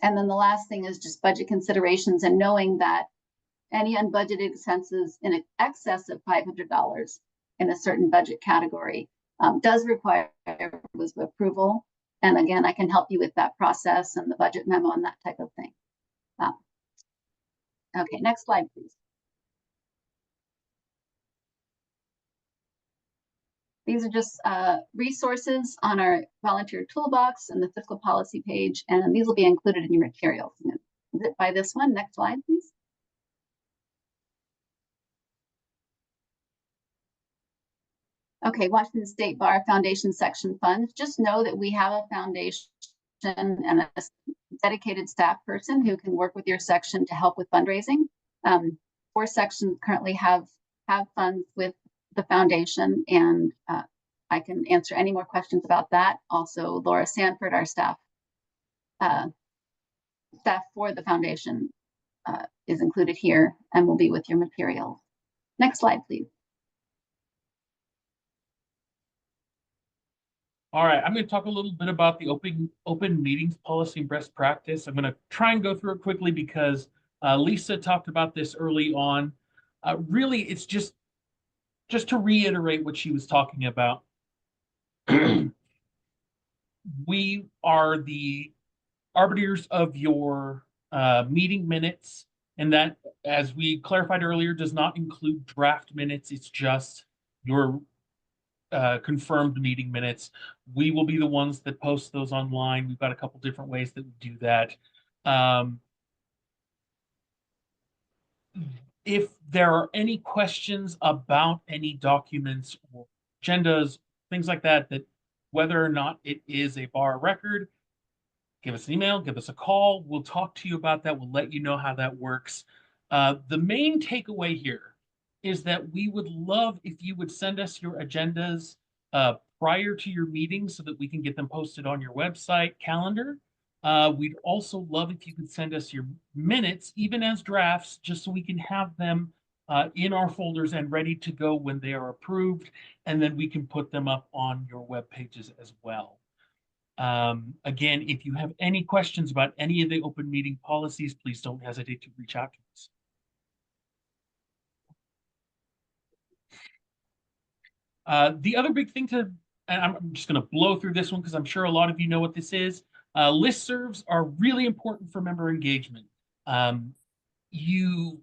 And then the last thing is just budget considerations and knowing that any unbudgeted expenses in excess of $500 in a certain budget category does require WSBA approval. And again, I can help you with that process and the budget memo and that type of thing. Okay, next slide, please. These are just resources on our volunteer toolbox and the fiscal policy page, and these will be included in your materials. Zip by this one. Next slide, please. Okay, Washington State Bar Foundation Section Funds. Just know that we have a foundation and a dedicated staff person who can work with your section to help with fundraising. 4 sections currently have funds with the foundation, and I can answer any more questions about that. Also, Laura Sanford, our staff for the foundation, is included here and will be with your material. Next slide, please. All right, I'm going to talk a little bit about the open meetings policy and best practice. I'm going to try and go through it quickly because Lisa talked about this early on. Really, it's just to reiterate what she was talking about. We are the arbiters of your meeting minutes, and that, as we clarified earlier, does not include draft minutes. It's just your confirmed meeting minutes. We will be the ones that post those online. We've got a couple different ways that we do that. If there are any questions about any documents or agendas, things like that, that whether or not it is a bar record, give us an email, give us a call. We'll talk to you about that. We'll let you know how that works. The main takeaway here is that we would love if you would send us your agendas prior to your meeting so that we can get them posted on your website calendar. We'd also love if you could send us your minutes, even as drafts, just so we can have them in our folders and ready to go when they are approved, and then we can put them up on your web pages as well. Again, if you have any questions about any of the open meeting policies, please don't hesitate to reach out to us. The other big thing and I'm just going to blow through this one because I'm sure a lot of you know what this is. Listservs are really important for member engagement. You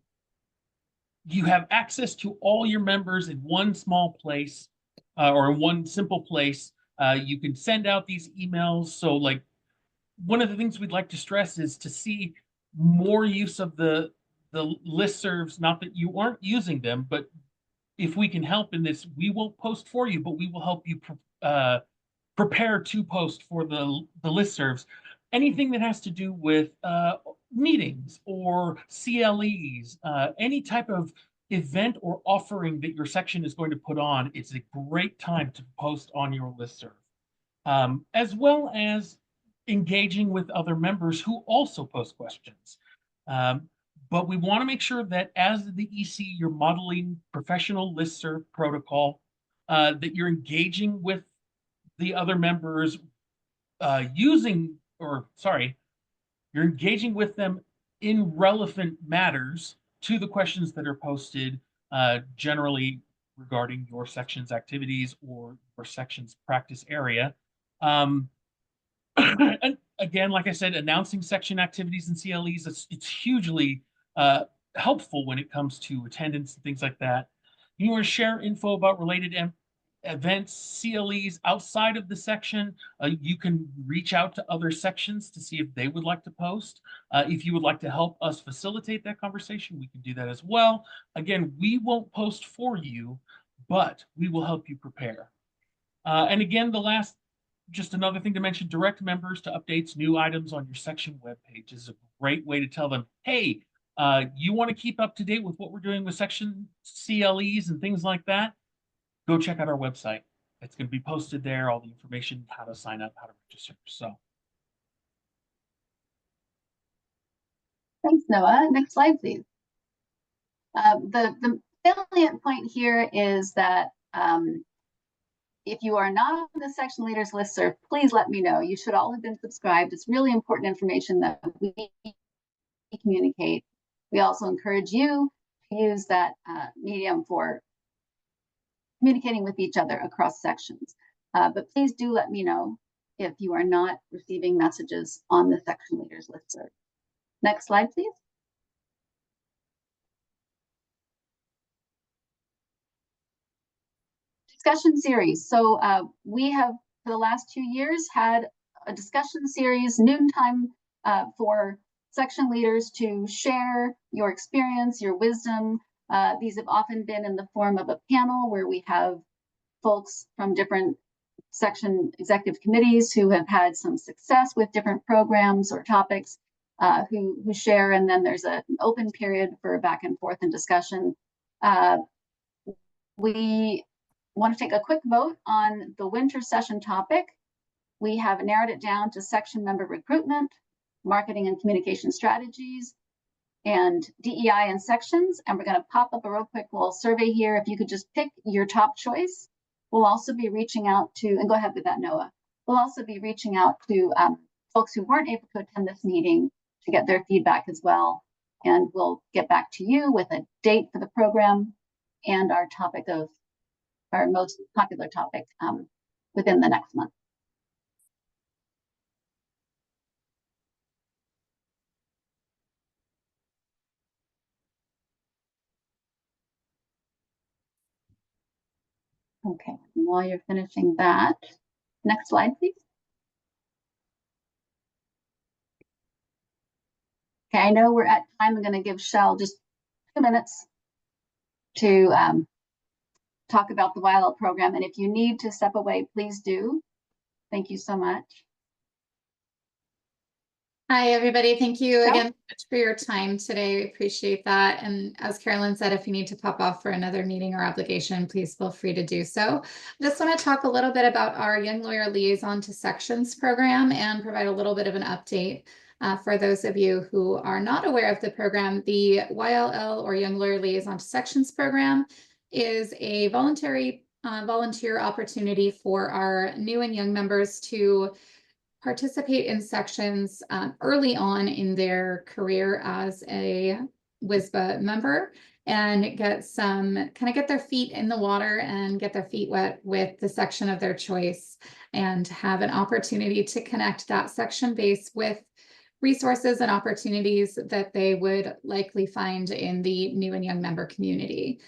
have access to all your members in one small place or in one simple place. You can send out these emails. So like one of the things we'd like to stress is to see more use of the listservs, not that you aren't using them, but if we can help in this, we won't post for you, but we will help you prepare to post for the listservs. Anything that has to do with meetings or CLEs, any type of event or offering that your section is going to put on, it's a great time to post on your listserv, as well as engaging with other members who also post questions. But we want to make sure that as the EC, you're modeling professional listserv protocol, that you're engaging with the other members you're engaging with them in relevant matters to the questions that are posted, generally regarding your section's activities or your section's practice area. And again, like I said, announcing section activities and CLEs, it's hugely helpful when it comes to attendance and things like that. You want to share info about related events, CLEs outside of the section. You can reach out to other sections to see if they would like to post. If you would like to help us facilitate that conversation, we can do that as well. Again, we won't post for you, but we will help you prepare. And again, just another thing to mention, direct members to updates, new items on your section webpage is a great way to tell them, hey, you want to keep up to date with what we're doing with section CLEs and things like that? Go check out our website. It's going to be posted there, all the information, how to sign up, how to register. So. Thanks, Noah. Next slide, please. The salient point here is that if you are not on the section leaders listserv, please let me know. You should all have been subscribed. It's really important information that we communicate. We also encourage you to use that medium for communicating with each other across sections. But please do let me know if you are not receiving messages on the section leaders listserv. Next slide, please. Discussion series. So we have, for the last 2 years, had a discussion series, noontime, for section leaders to share your experience, your wisdom. These have often been in the form of a panel where we have folks from different section executive committees who have had some success with different programs or topics who share, and then there's an open period for back and forth and discussion. We want to take a quick vote on the winter session topic. We have narrowed it down to section member recruitment, marketing and communication strategies, and DEI in sections. And we're going to pop up a real quick little survey here. If you could just pick your top choice. We'll also be reaching out to, and go ahead with that, Noah. We'll also be reaching out to folks who weren't able to attend this meeting to get their feedback as well. And we'll get back to you with a date for the program and our topic of our most popular topic within the next month. Okay, and while you're finishing that, next slide, please. Okay, I know we're at time. I'm going to give Shell just 2 minutes to talk about the YLL program. And if you need to step away, please do. Thank you so much. Hi, everybody. Thank you Shel? again so much for your time today. We appreciate that. And as Carolyn said, if you need to pop off for another meeting or obligation, please feel free to do so. I just want to talk a little bit about our Young Lawyer Liaison to Sections program and provide a little bit of an update. For those of you who are not aware of the program, the YLL or Young Lawyer Liaison to Sections program is a volunteer opportunity for our new and young members to participate in sections early on in their career as a WSBA member and get their feet in the water and get their feet wet with the section of their choice and have an opportunity to connect that section base with resources and opportunities that they would likely find in the new and young member community.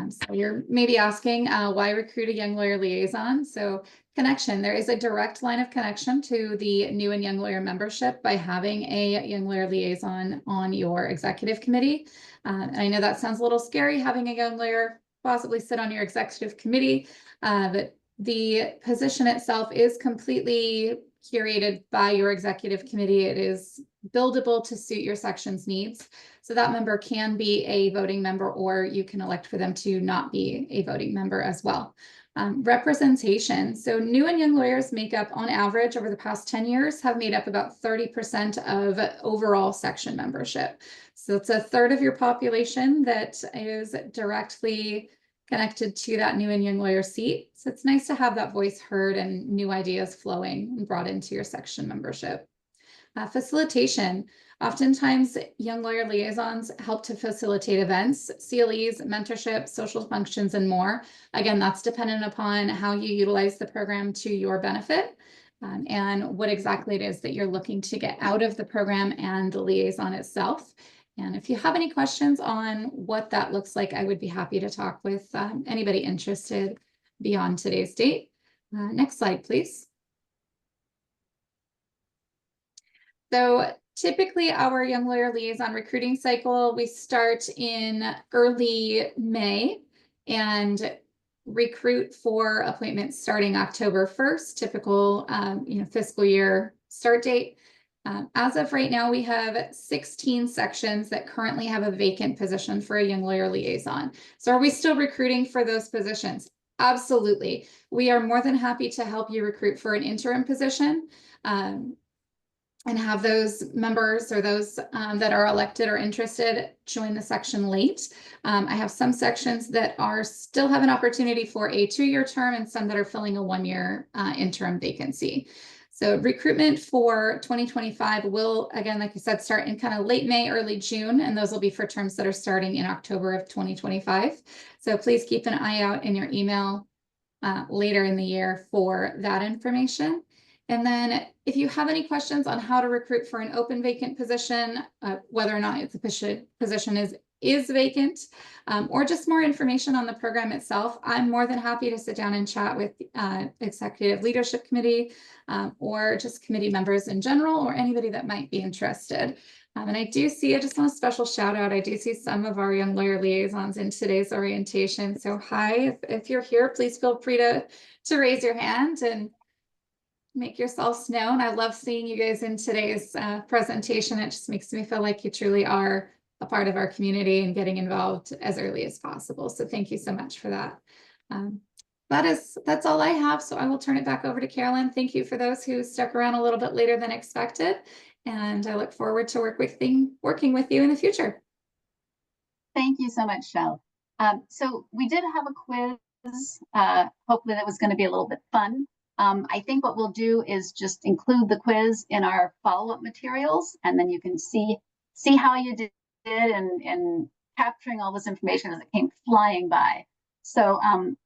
So you're maybe asking why recruit a young lawyer liaison? So connection, there is a direct line of connection to the new and young lawyer membership by having a young lawyer liaison on your executive committee. And I know that sounds a little scary, having a young lawyer possibly sit on your executive committee, but the position itself is completely curated by your executive committee. It is buildable to suit your section's needs. So that member can be a voting member, or you can elect for them to not be a voting member as well. Representation. So new and young lawyers make up, on average, over the past 10 years, have made up about 30% of overall section membership. So it's a third of your population that is directly connected to that new and young lawyer seat. So it's nice to have that voice heard and new ideas flowing and brought into your section membership. Facilitation. Oftentimes, young lawyer liaisons help to facilitate events, CLEs, mentorship, social functions, and more. Again, that's dependent upon how you utilize the program to your benefit and what exactly it is that you're looking to get out of the program and the liaison itself. And if you have any questions on what that looks like, I would be happy to talk with anybody interested beyond today's date. Next slide, please. So typically our young lawyer liaison recruiting cycle, we start in early May and recruit for appointments starting October 1st, typical fiscal year start date. As of right now, we have 16 sections that currently have a vacant position for a young lawyer liaison. So are we still recruiting for those positions? Absolutely. We are more than happy to help you recruit for an interim position. And have those members or those that are elected or interested join the section late. I have some sections that still have an opportunity for a 2-year term and some that are filling a 1-year interim vacancy. So recruitment for 2025 will, again, like I said, start in kind of late May, early June, and those will be for terms that are starting in October of 2025. So please keep an eye out in your email later in the year for that information. And then if you have any questions on how to recruit for an open vacant position, whether or not the position is vacant, or just more information on the program itself, I'm more than happy to sit down and chat with executive leadership committee or just committee members in general, or anybody that might be interested. And I just want a special shout out. I do see some of our young lawyer liaisons in today's orientation. So hi, if you're here, please feel free to raise your hand and make yourselves known. I love seeing you guys in today's presentation. It just makes me feel like you truly are a part of our community and getting involved as early as possible. So thank you so much for that. That's all I have. So I will turn it back over to Carolyn. Thank you for those who stuck around a little bit later than expected. And I look forward to working with you in the future. Thank you so much, Shell. So we did have a quiz. Hopefully that was going to be a little bit fun. I think what we'll do is just include the quiz in our follow-up materials, and then you can see how you did and capturing all this information as it came flying by. So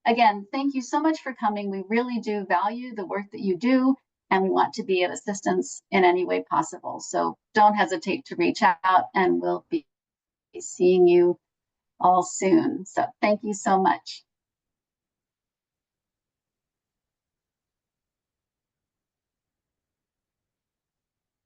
again, thank you so much for coming. We really do value the work that you do, and we want to be of assistance in any way possible. So don't hesitate to reach out, and we'll be seeing you all soon. So thank you so much.